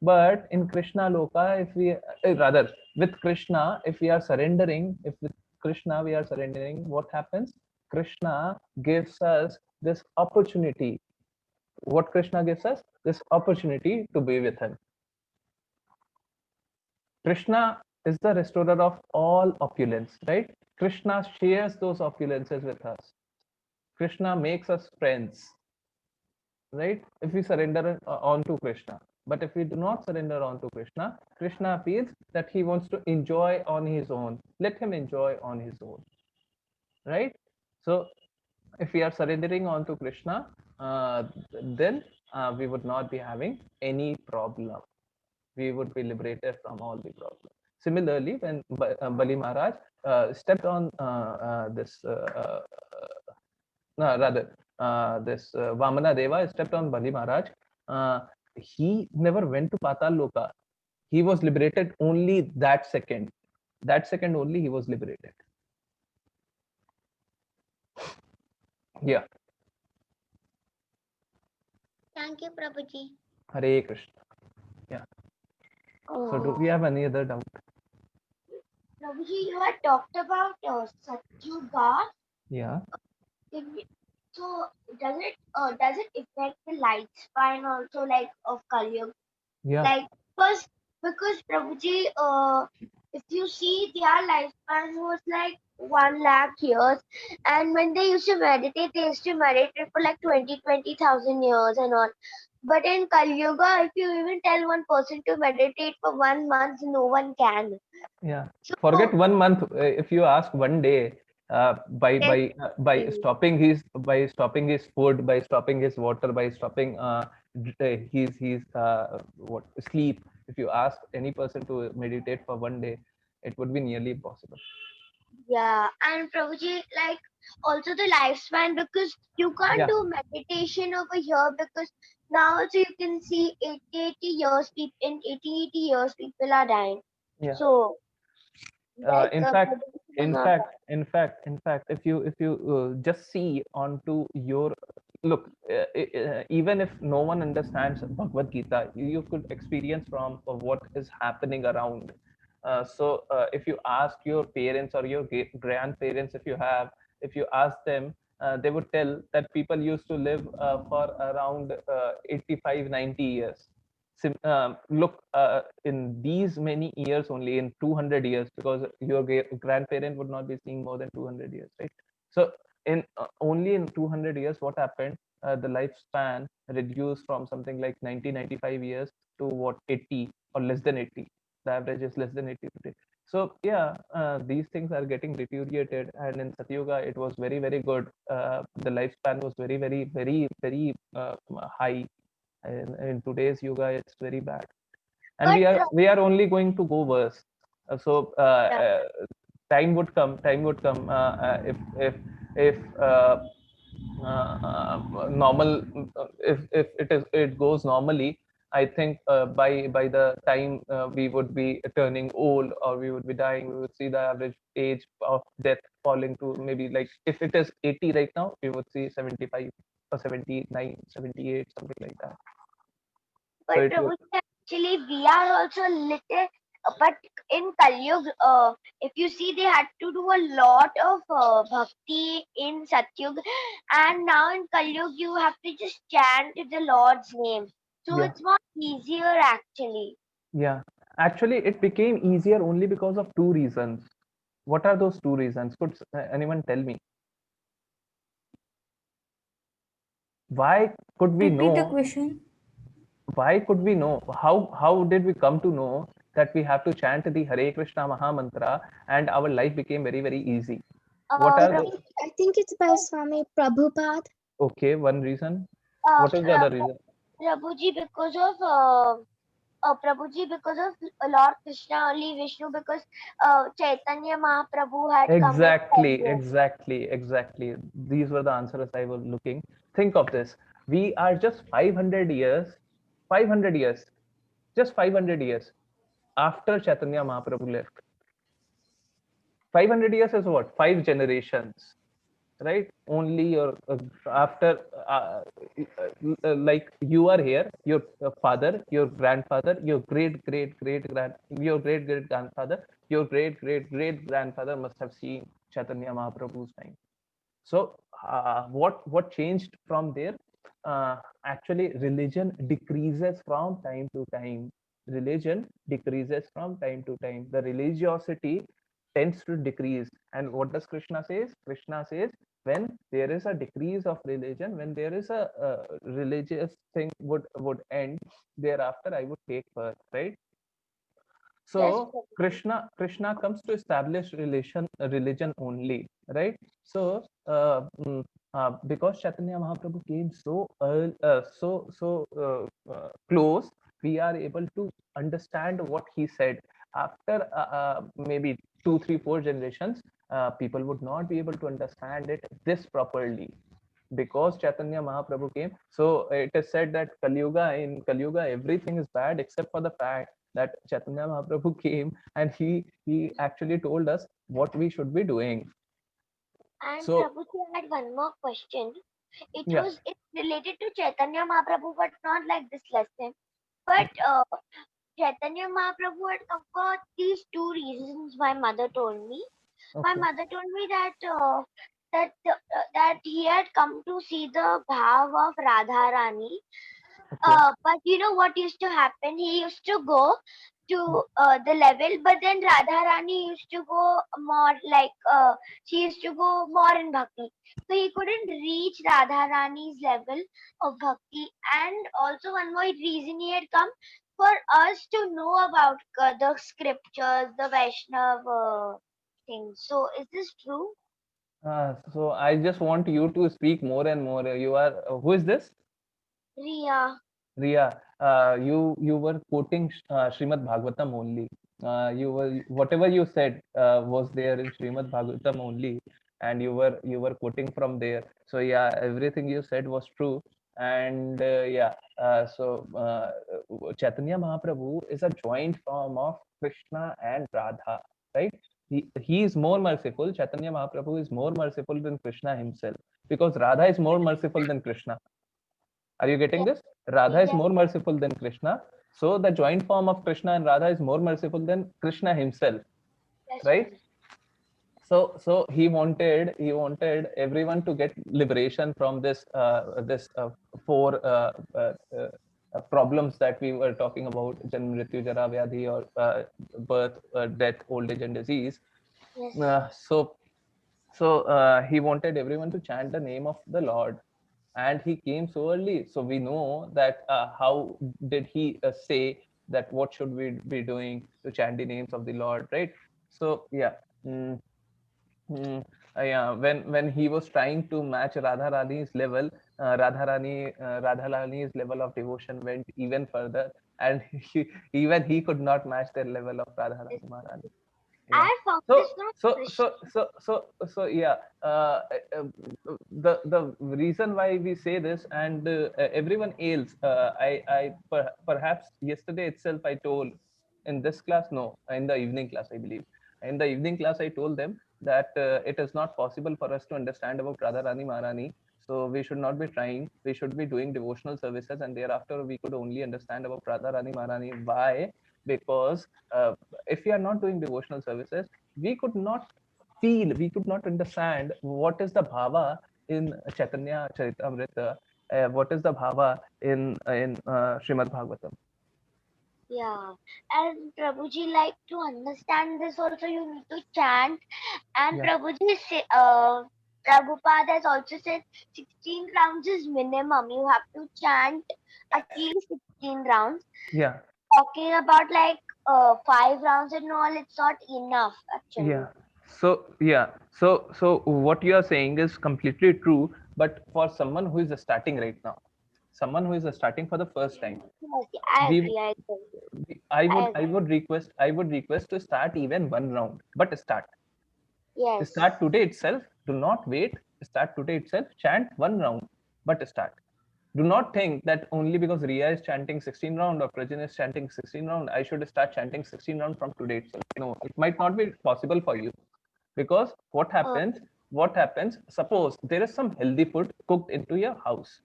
But in Krishna loka, if we rather with Krishna, if we are surrendering, if with Krishna we are surrendering, what happens? Krishna gives us this opportunity. What Krishna gives us? This opportunity to be with him. Krishna is the restorer of all opulence, right? Krishna shares those opulences with us. Krishna makes us friends, right? If we surrender on to Krishna. But if we do not surrender on to Krishna, Krishna feels that he wants to enjoy on his own. Let him enjoy on his own, right? So if we are surrendering on to Krishna, then we would not be having any problem. We would be liberated from all the problems. Similarly, when Bali Maharaj stepped on this Vamana Deva stepped on Bali Maharaj, he never went to Patal Loka. He was liberated only that second. That second only he was liberated. Yeah. Thank you, Prabhuji. Hare Krishna. Yeah. So do we have any other doubt? Prabhuji, you had talked about Satyuga. Yeah. So does it affect the lifespan also, like of Kali Yuga? Yeah. Like because Prabhuji, if you see their lifespan was like 1 lakh years, and when they used to meditate, they used to meditate for like 20,000 years and all. But in Kali Yuga, if you even tell one person to meditate for 1 month, no one can. Yeah. So Forget 1 month. If you ask one day, by stopping his food, by stopping his water, by stopping his what sleep. If you ask any person to meditate for one day, it would be nearly impossible. yeah, and Prabhuji, like also the lifespan, because you can't Yeah. do meditation over here, because now also you can see 80 years people in 80 years people are dying. Yeah. So like In fact, Prabhuji, if you just see onto your look, even if no one understands Bhagavad Gita, you could experience from what is happening around. If you ask your parents or your grandparents, if you ask them, they would tell that people used to live for around 85, 90 years. Look, in these many years, only in 200 years, because your grandparent would not be seeing more than 200 years, right? So in only in 200 years, what happened? The lifespan reduced from something like 90, 95 years to what, 80 or less than 80. The average is less than 80 today. So yeah, these things are getting deteriorated, and in Satyuga it was very, very good. The lifespan was very, very, very, very high. In today's yoga, it's very bad, and but we are only going to go worse. Yeah. Time would come, if normal, if it goes normally, I think by the time we would be turning old, or we would be dying, we would see the average age of death falling to maybe, like, if it is 80 right now, we would see 75 or 79, 78, something like that. So but it would, Prabhuji, actually we are also little. But in Kali Yuga, if you see, they had to do a lot of bhakti in Satyuga, and now in Kali Yuga you have to just chant the Lord's name. So yeah. it's more easier actually. Yeah, actually, it became easier only because of two reasons. What are those two reasons? Could anyone tell me? Why could we Repeat the know? question. Why could we know? How did we come to know that we have to chant the Hare Krishna Maha Mantra, and our life became very, very easy? What are the I think it's by Swami Prabhupada. okay, one reason? Uh, What is the other reason? Prabhuji, because of Prabhuji, because of Lord Krishna, only Vishnu, because Chaitanya Mahaprabhu had come in Kali Exactly. These were the answers I was looking. Think of this. We are just 500 years, just 500 years after Chaitanya Mahaprabhu left. 500 years is what? 5 generations, right? Only your after like you are here, your father, your grandfather, your your great great grandfather, your great grandfather must have seen Chaitanya Mahaprabhu's time. So what changed from there? Actually, religion decreases from time to time. Religion decreases from time to time. The religiosity tends to decrease. And what does Krishna says? Krishna says, when there is a decrease of religion, when there is a religious thing would end, thereafter I would take birth, right? Yes, So Krishna comes to establish religion only, right? So because Chaitanya Mahaprabhu came so early, close, we are able to understand what he said. After maybe 2, 3, 4 generations, people would not be able to understand it this properly. because Chaitanya Mahaprabhu came. So it is said that in Kali Yuga, everything is bad except for the fact that Chaitanya Mahaprabhu came and he actually told us what we should be doing. And So Prabhuji, I had one more question. yeah, It's related to Chaitanya Mahaprabhu, but not like this lesson. But Chaitanya Mahaprabhu had come for these two reasons. My mother told me. My okay, mother told me that he had come to see the bhav of Radharani. okay, But you know what used to happen? He used to go to the level, but then Radharani used to go more like she used to go more in bhakti. So he couldn't reach Radharani's level of bhakti. And also one more reason he had come for us to know about the scriptures, the Vaishnav things. So is this true? so I just want you to speak more and more. You are who is this? Riya. Riya, you were quoting Srimad Bhagavatam only. You were whatever you said was there in Srimad Bhagavatam only, and you were quoting from there. So yeah, everything you said was true. And yeah, Chaitanya Mahaprabhu is a joint form of Krishna and Radha, right? He is more merciful. Chaitanya Mahaprabhu is more merciful than Krishna himself, because Radha is more merciful than Krishna. Are you getting Yes, this? Radha is yes, more merciful than Krishna. So the joint form of Krishna and Radha is more merciful than Krishna himself, yes, right? Prabhuji. So he wanted everyone to get liberation from this four problems that we were talking about: Janma, Mrityu, Jara, Vyadhi, or birth, death, old age, and disease. Yes. So he wanted everyone to chant the name of the Lord, and he came so early. So we know that how did he say that what should we be doing to chant the names of the Lord, right? So yeah. Mm, yeah, when he was trying to match Radharani's level, Radharani's level of devotion went even further, and even he could not match their level of Radharani Maharani. Yeah. I found So this not so so Christian. so so so yeah. The reason why we say this, and everyone else, perhaps yesterday itself I told in this class, no, in the evening class, I believe. In the evening class, I told them that it is not possible for us to understand about Radharani Maharani. So we should not be trying. We should be doing devotional services, and thereafter we could only understand about Radharani Maharani. Why? Because if we are not doing devotional services, we could not feel, we could not understand what is the bhava in Chaitanya Charitamrita, what is the bhava in Srimad Bhagavatam. Yeah. And Prabhuji, like to understand this also you need to chant. And Yeah, Prabhuji Prabhupada has also said 16 rounds is minimum. You have to chant at least 16 rounds. yeah, Talking about like 5 rounds and all, it's not enough actually. yeah. So what you are saying is completely true, but for someone who is starting right now, someone who is starting for the first time, Yes, I we agree. I agree. I I would I agree. would request I would request to start even one round, but Yes. start today itself. Do not wait. Start today itself. Chant one round, but start. Do not think that only because Ria is chanting 16 round or Prajin is chanting 16 round, I should start chanting 16 round from today itself. No, it might not be possible for you, because what Uh, happens? What happens? Suppose there is some healthy food cooked into your house,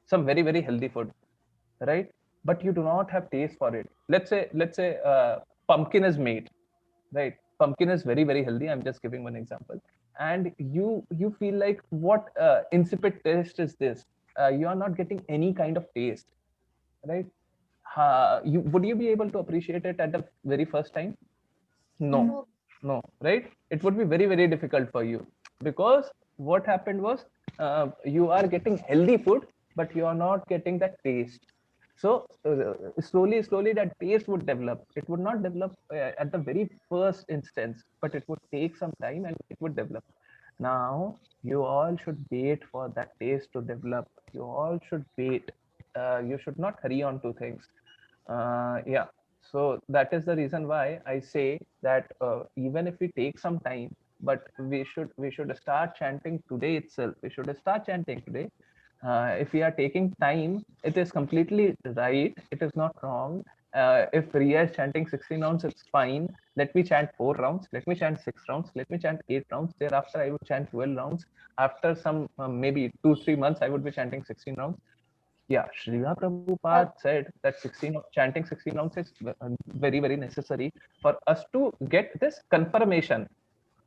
some very very healthy food, right? But you do not have taste for it. Let's say pumpkin is made, right? Pumpkin is very very healthy. I'm just giving one example, and you feel like what insipid taste is this? You are not getting any kind of taste, right? You would you be able to appreciate it at the very first time? No, no. no, right? It would be very very difficult for you, because what happened was you are getting healthy food, but you are not getting that taste. So slowly that taste would develop. It would not develop at the very first instance, but it would take some time and it would develop. Now you all should wait for that taste to develop. You all should wait. You should not hurry on to things. Yeah. So that is the reason why I say that even if we take some time, but we should start chanting today itself. We should start chanting today. If we are taking time, it is completely right. It is not wrong. If Riya is chanting 16 rounds, it's fine. Let me chant 4 rounds. Let me chant 6 rounds. Let me chant 8 rounds. Thereafter, I would chant 12 rounds. After some maybe 2-3 months, I would be chanting 16 rounds. Yeah, Srila Prabhupada said that chanting 16 rounds is very, very necessary for us to get this confirmation,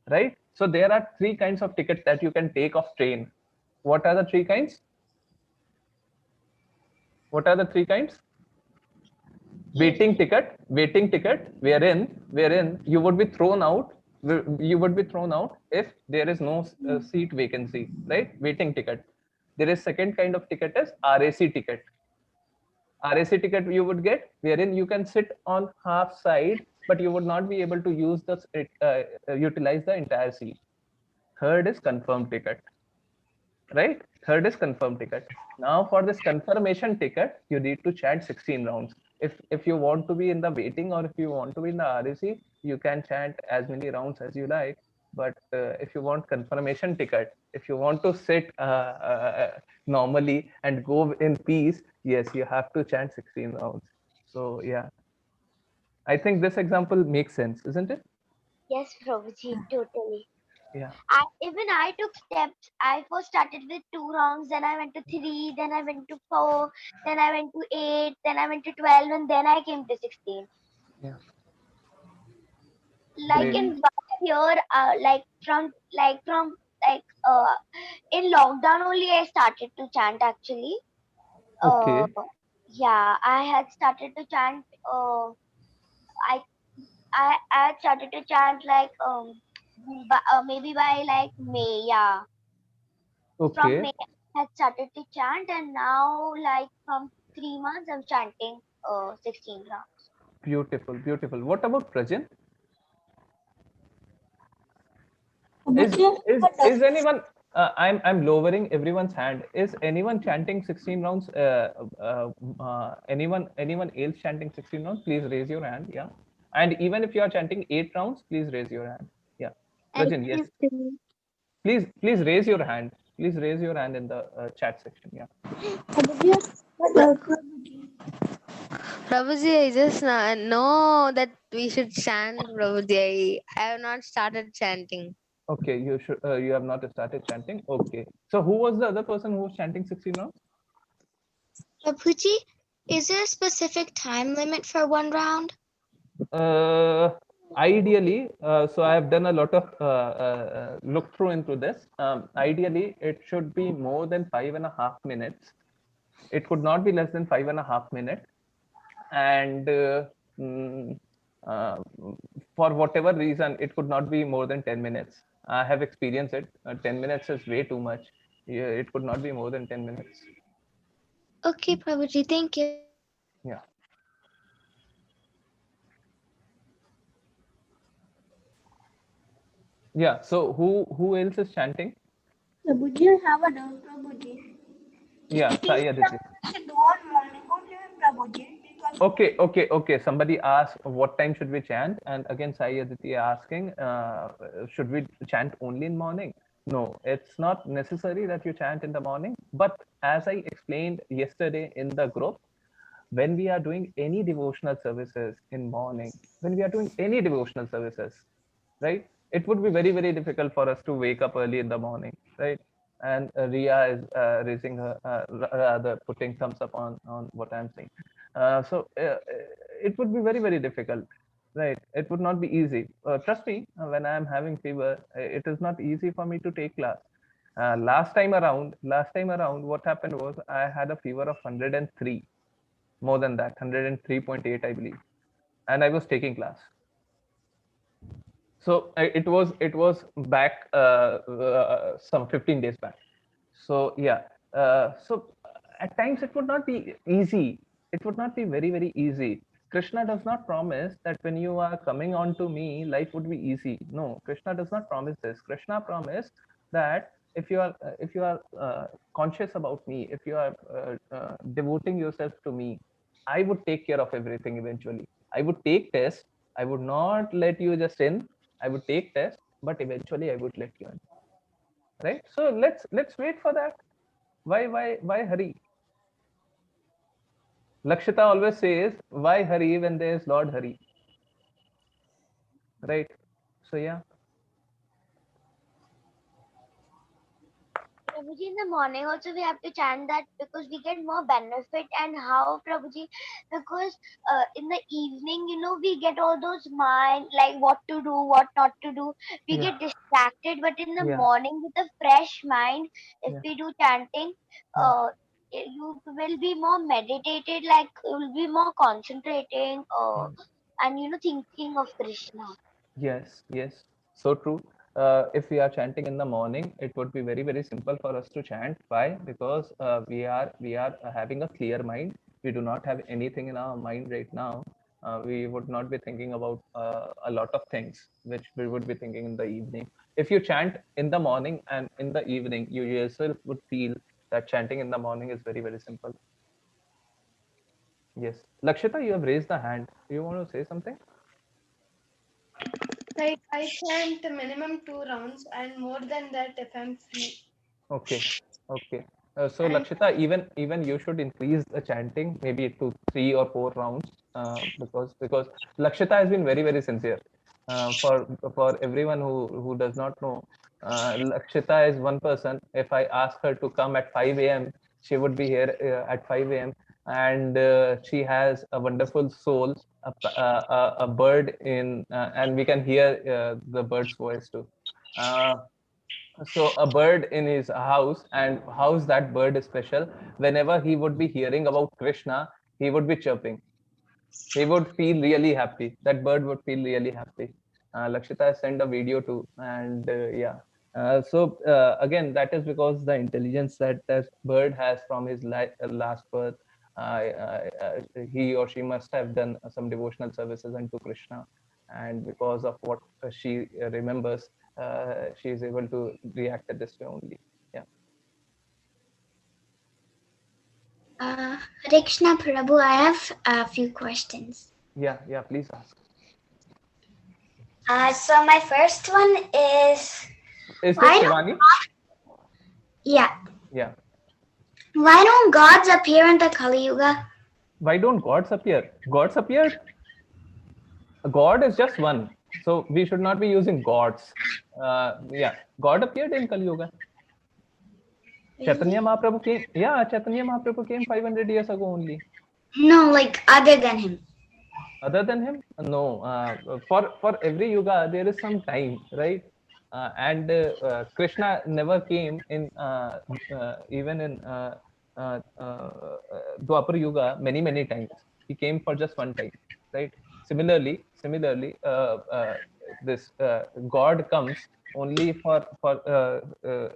right? So there are 3 kinds of tickets that you can take of train. What are the 3 kinds? What are the 3 kinds? Waiting ticket, wherein you would be thrown out. You would be thrown out if there is no seat vacancy, right? Waiting ticket. There is second kind of ticket is RAC ticket. RAC ticket you would get wherein you can sit on half side, but you would not be able to use utilize the entire seat. Third is confirmed ticket, right? Third is confirmed ticket. Now for this confirmation ticket, you need to chant 16 rounds. If you want to be in the waiting or if you want to be in the RAC, you can chant as many rounds as you like. But if you want confirmation ticket, if you want to sit normally and go in peace, yes, you have to chant 16 rounds. So yeah, I think this example makes sense, isn't it? Yes, Prabhuji, totally. Yeah. Even I took steps. I first started with 2 rounds, then I went to 3, then I went to 4, then I went to 8, then I went to 12, and then I came to 16. Yeah. Like Great. in one year, like in lockdown only I started to chant actually. Uh, Okay. yeah, I had started to chant. I I had started to chant like maybe by like May. Yeah, from Okay. May I had started to chant, and now like from 3 months I'm chanting 16 rounds. Beautiful. Beautiful. What about Prajin? is Prabhuji, is anyone I'm lowering everyone's hand. Is anyone chanting 16 rounds? Anyone else chanting 16 rounds? Please raise your hand. Yeah. And even if you are chanting 8 rounds, please raise your hand. Yeah. I Rajin, yes. can't do Please raise your hand. Please raise your hand in the chat section. Yeah. Prabhuji, Prabhuji, I just know that we should chant, Prabhuji. I have not started chanting. Okay. You should. You have not started chanting. Okay. So who was the other person who was chanting 16 rounds? Prabhuji, is there a specific time limit for one round? Ideally, so I have done a lot of look through into this. Ideally, it should be more than 5.5 minutes. It could not be less than 5.5 minutes. And mm, uh, for whatever reason, it could not be more than 10 minutes. I have experienced it. 10 minutes is way too much. Yeah, it could not be more than 10 minutes. Okay, Prabhuji, thank you. Yeah. Yeah. So who else is chanting? Prabhuji, I have a doubt, Prabhuji. Yeah, Sai Aditi. Should do on morning only, Prabhuji, because Okay. Somebody asked what time should we chant, and again Sai Aditi asking, should we chant only in morning? No, it's not necessary that you chant in the morning. But as I explained yesterday in the group, when we are doing any devotional services in morning, when we are doing any devotional services, right? It would be very, very difficult for us to wake up early in the morning, right? And Ria is raising her, rather putting thumbs up on what I'm saying. So it would be very, very difficult, right? It would not be easy. Trust me, when I'm having fever, it is not easy for me to take class. Last time around, what happened was I had a fever of 103, more than that, 103.8, I believe, and I was taking class. So it was back some 15 days back. So yeah, so at times it would not be easy. It would not be very, very easy. Krishna does not promise that when you are coming on to me, life would be easy. No, Krishna does not promise this. Krishna promised that if you are conscious about me, if you are devoting yourself to me, I would take care of everything eventually. I would take test. I would not let you just in. I would take test. but eventually I would let you in. Right? So let's wait for that. Why hurry? Lakshita always says, why hurry when there is Lord Hari? Right? So yeah. Prabhuji, in the morning also we have to chant that because we get more benefit. And how, Prabhuji? Because in the evening, we get all those mind, like what to do, what not to do. We Yeah. get distracted. But in the Yeah. morning, with a fresh mind, if Yeah. we do chanting, Yeah. you will be more meditated, like you will be more concentrating, and thinking of Krishna. Yes, yes, so true. If we are chanting in the morning, it would be very, very simple for us to chant. Why? Because we are having a clear mind. We do not have anything in our mind right now. We would not be thinking about a lot of things which we would be thinking in the evening. If you chant in the morning and in the evening, you yourself would feel that chanting in the morning is very, very simple. Yes. Lakshita, you have raised the hand. You want to say something? Like I chant minimum 2 rounds and more than that if I'm free. Okay, okay. So And Lakshita, even you should increase the chanting maybe to 3 or 4 rounds, because Lakshita has been very, very sincere. For everyone who does not know, Lakshita is one person. If I ask her to come at 5 a.m., she would be here at 5 a.m. And she has a wonderful soul, a bird and we can hear the bird's voice too. Uh, so a bird in his house, and how's that bird is special? Whenever he would be hearing about Krishna, he would be chirping. He would feel really happy. That bird would feel really happy. Lakshita sent a video too, and yeah. Again, that is because the intelligence that this bird has from his last birth. He or she must have done some devotional services unto Krishna, and because of what she remembers, she is able to react at this way only. Yeah. Hare Krishna Prabhu, I have a few questions. Yeah. Yeah. Please ask. So my first one is Is why this don't Shivani? yeah Yeah. why don't gods appear in the Kali Yuga? Why don't gods appear? Gods appeared. A god is just one, so we should not be using gods. Yeah, God appeared in Kali Yuga. Chaitanya Mahaprabhu came. Yeah, Chaitanya Mahaprabhu came 500 years ago only. No, like other than him. Other than him, no. For every yuga there is some time, right? And Krishna never came in even in Dwapar Yuga many times. He came for just one time, right? Similarly, this God comes only for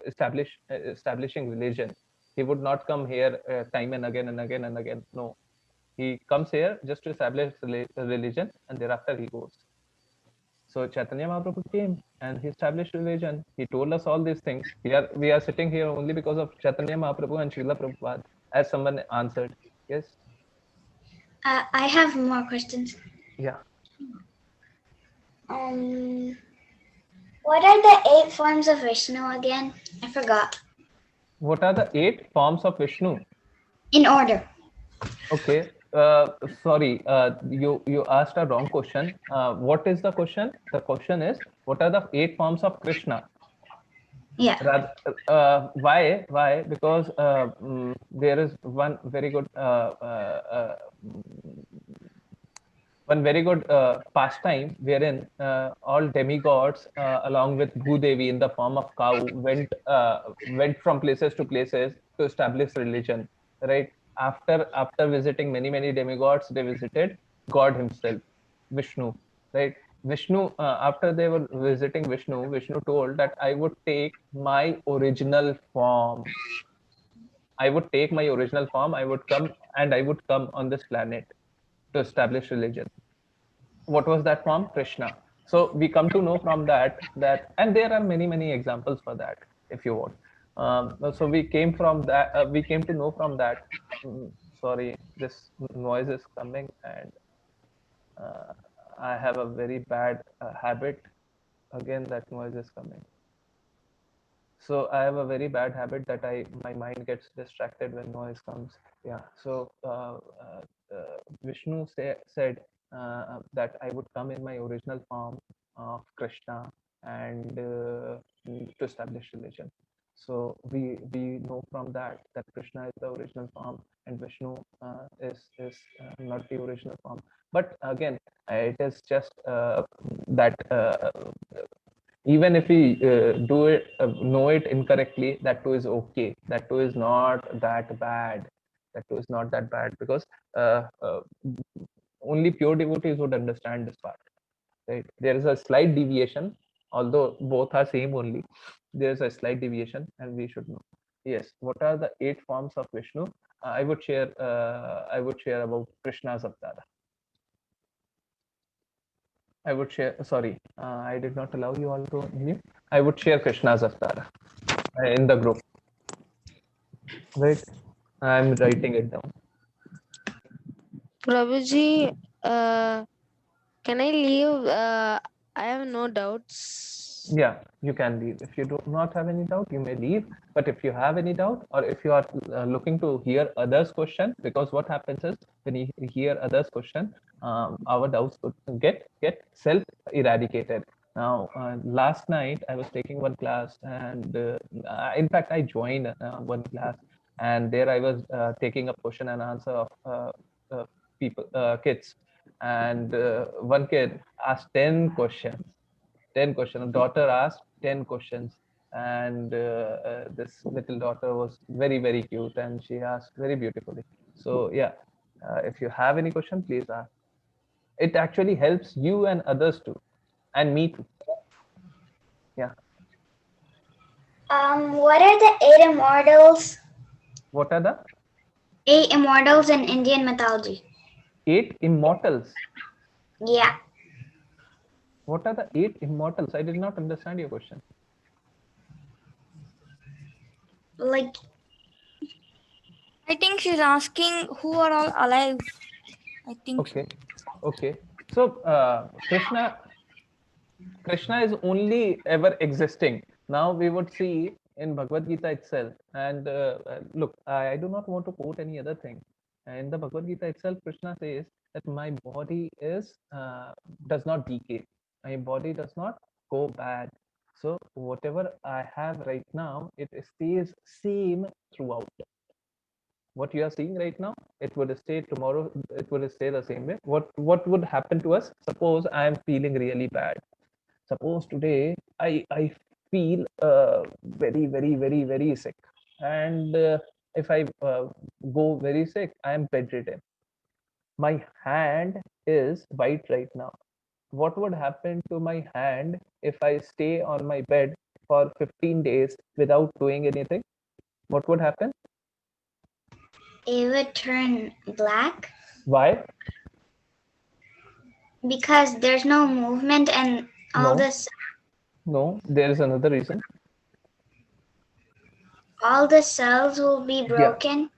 establishing religion. He would not come here time and again and again and again. No, he comes here just to establish religion, and thereafter he goes. So Chaitanya Mahaprabhu came and he established religion. He told us all these things. We are sitting here only because of Chaitanya Mahaprabhu and Srila Prabhupada, as someone answered. Yes. I have more questions. Yeah. What are the 8 forms of Vishnu again? I forgot. What are the 8 forms of Vishnu? In order. Okay. Sorry, you asked a wrong question. What is the question? The question is, what are the 8 forms of Krishna? Yeah. Why? Because there is one very good pastime wherein all demigods, along with Bhudevi in the form of cow, went from places to places to establish religion. Right, after visiting many demigods, they visited God himself, Vishnu. Right, Vishnu, after they were visiting Vishnu told that I would take my original form. I would take my original form. I would come on this planet to establish religion. What was that form? Krishna. So we come to know from that, and there are many examples for that, if you want. So we came from that. We came to know from that. Sorry, this noise is coming, and I have a very bad habit again that noise is coming. So I have a very bad habit that my mind gets distracted when noise comes. Yeah. So Vishnu said that I would come in my original form of Krishna and to establish religion. So we know from that Krishna is the original form and Vishnu is not the original form. But again, it is just that even if we do it know it incorrectly, that too is okay, that too is not that bad, that too is not that bad, because only pure devotees would understand this part, right? There is a slight deviation, although both are same only. There is a slight deviation and we should know. Yes, what are the 8 forms of Vishnu? I would share about Krishna's avatar. I would share, sorry, I did not allow you all to mute. I would share Krishna's avatar in the group. Right? I'm writing it down. Prabhuji, can I leave? I have no doubts. Yeah, you can leave. If you do not have any doubt, you may leave. But if you have any doubt, or if you are looking to hear others' question, because what happens is when you hear others' question, our doubts would get self eradicated. Now, last night I was taking one class, and in fact I joined one class, and there I was taking a question and answer of people, kids, and one kid asked 10 questions. 10 questions. Daughter asked 10 questions, and this little daughter was very, very cute, and she asked very beautifully. So yeah, if you have any question, please ask. It actually helps you and others too, and me too. Yeah. What are the 8 immortals? What are the 8 immortals in Indian mythology. 8 immortals? Yeah. What are the 8 immortals? I did not understand your question. Like, I think she's asking who are all alive. I think. Okay. Okay. So Krishna is only ever existing. Now we would see in Bhagavad Gita itself, and look, I do not want to quote any other thing. In the Bhagavad Gita itself, Krishna says that my body is does not decay, my body does not go bad. So whatever I have right now, it stays same throughout. What you are seeing right now, it would stay tomorrow, it would stay the same way. What would happen to us? Suppose I am feeling really bad. Suppose today I feel very, very, very, very sick, and if I go very sick, I am bedridden. My hand is white right now. What would happen to my hand if I stay on my bed for 15 days without doing anything? What would happen? it would turn black Why? because there's no movement and all No. this, No, there is another reason. all the cells will be broken.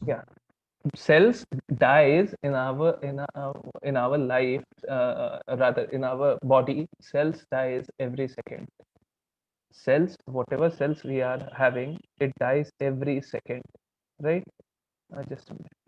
Yeah. Cells dies in our life, rather in our body. Cells dies every second. Cells, whatever cells we are having, it dies every second, right? Just a minute.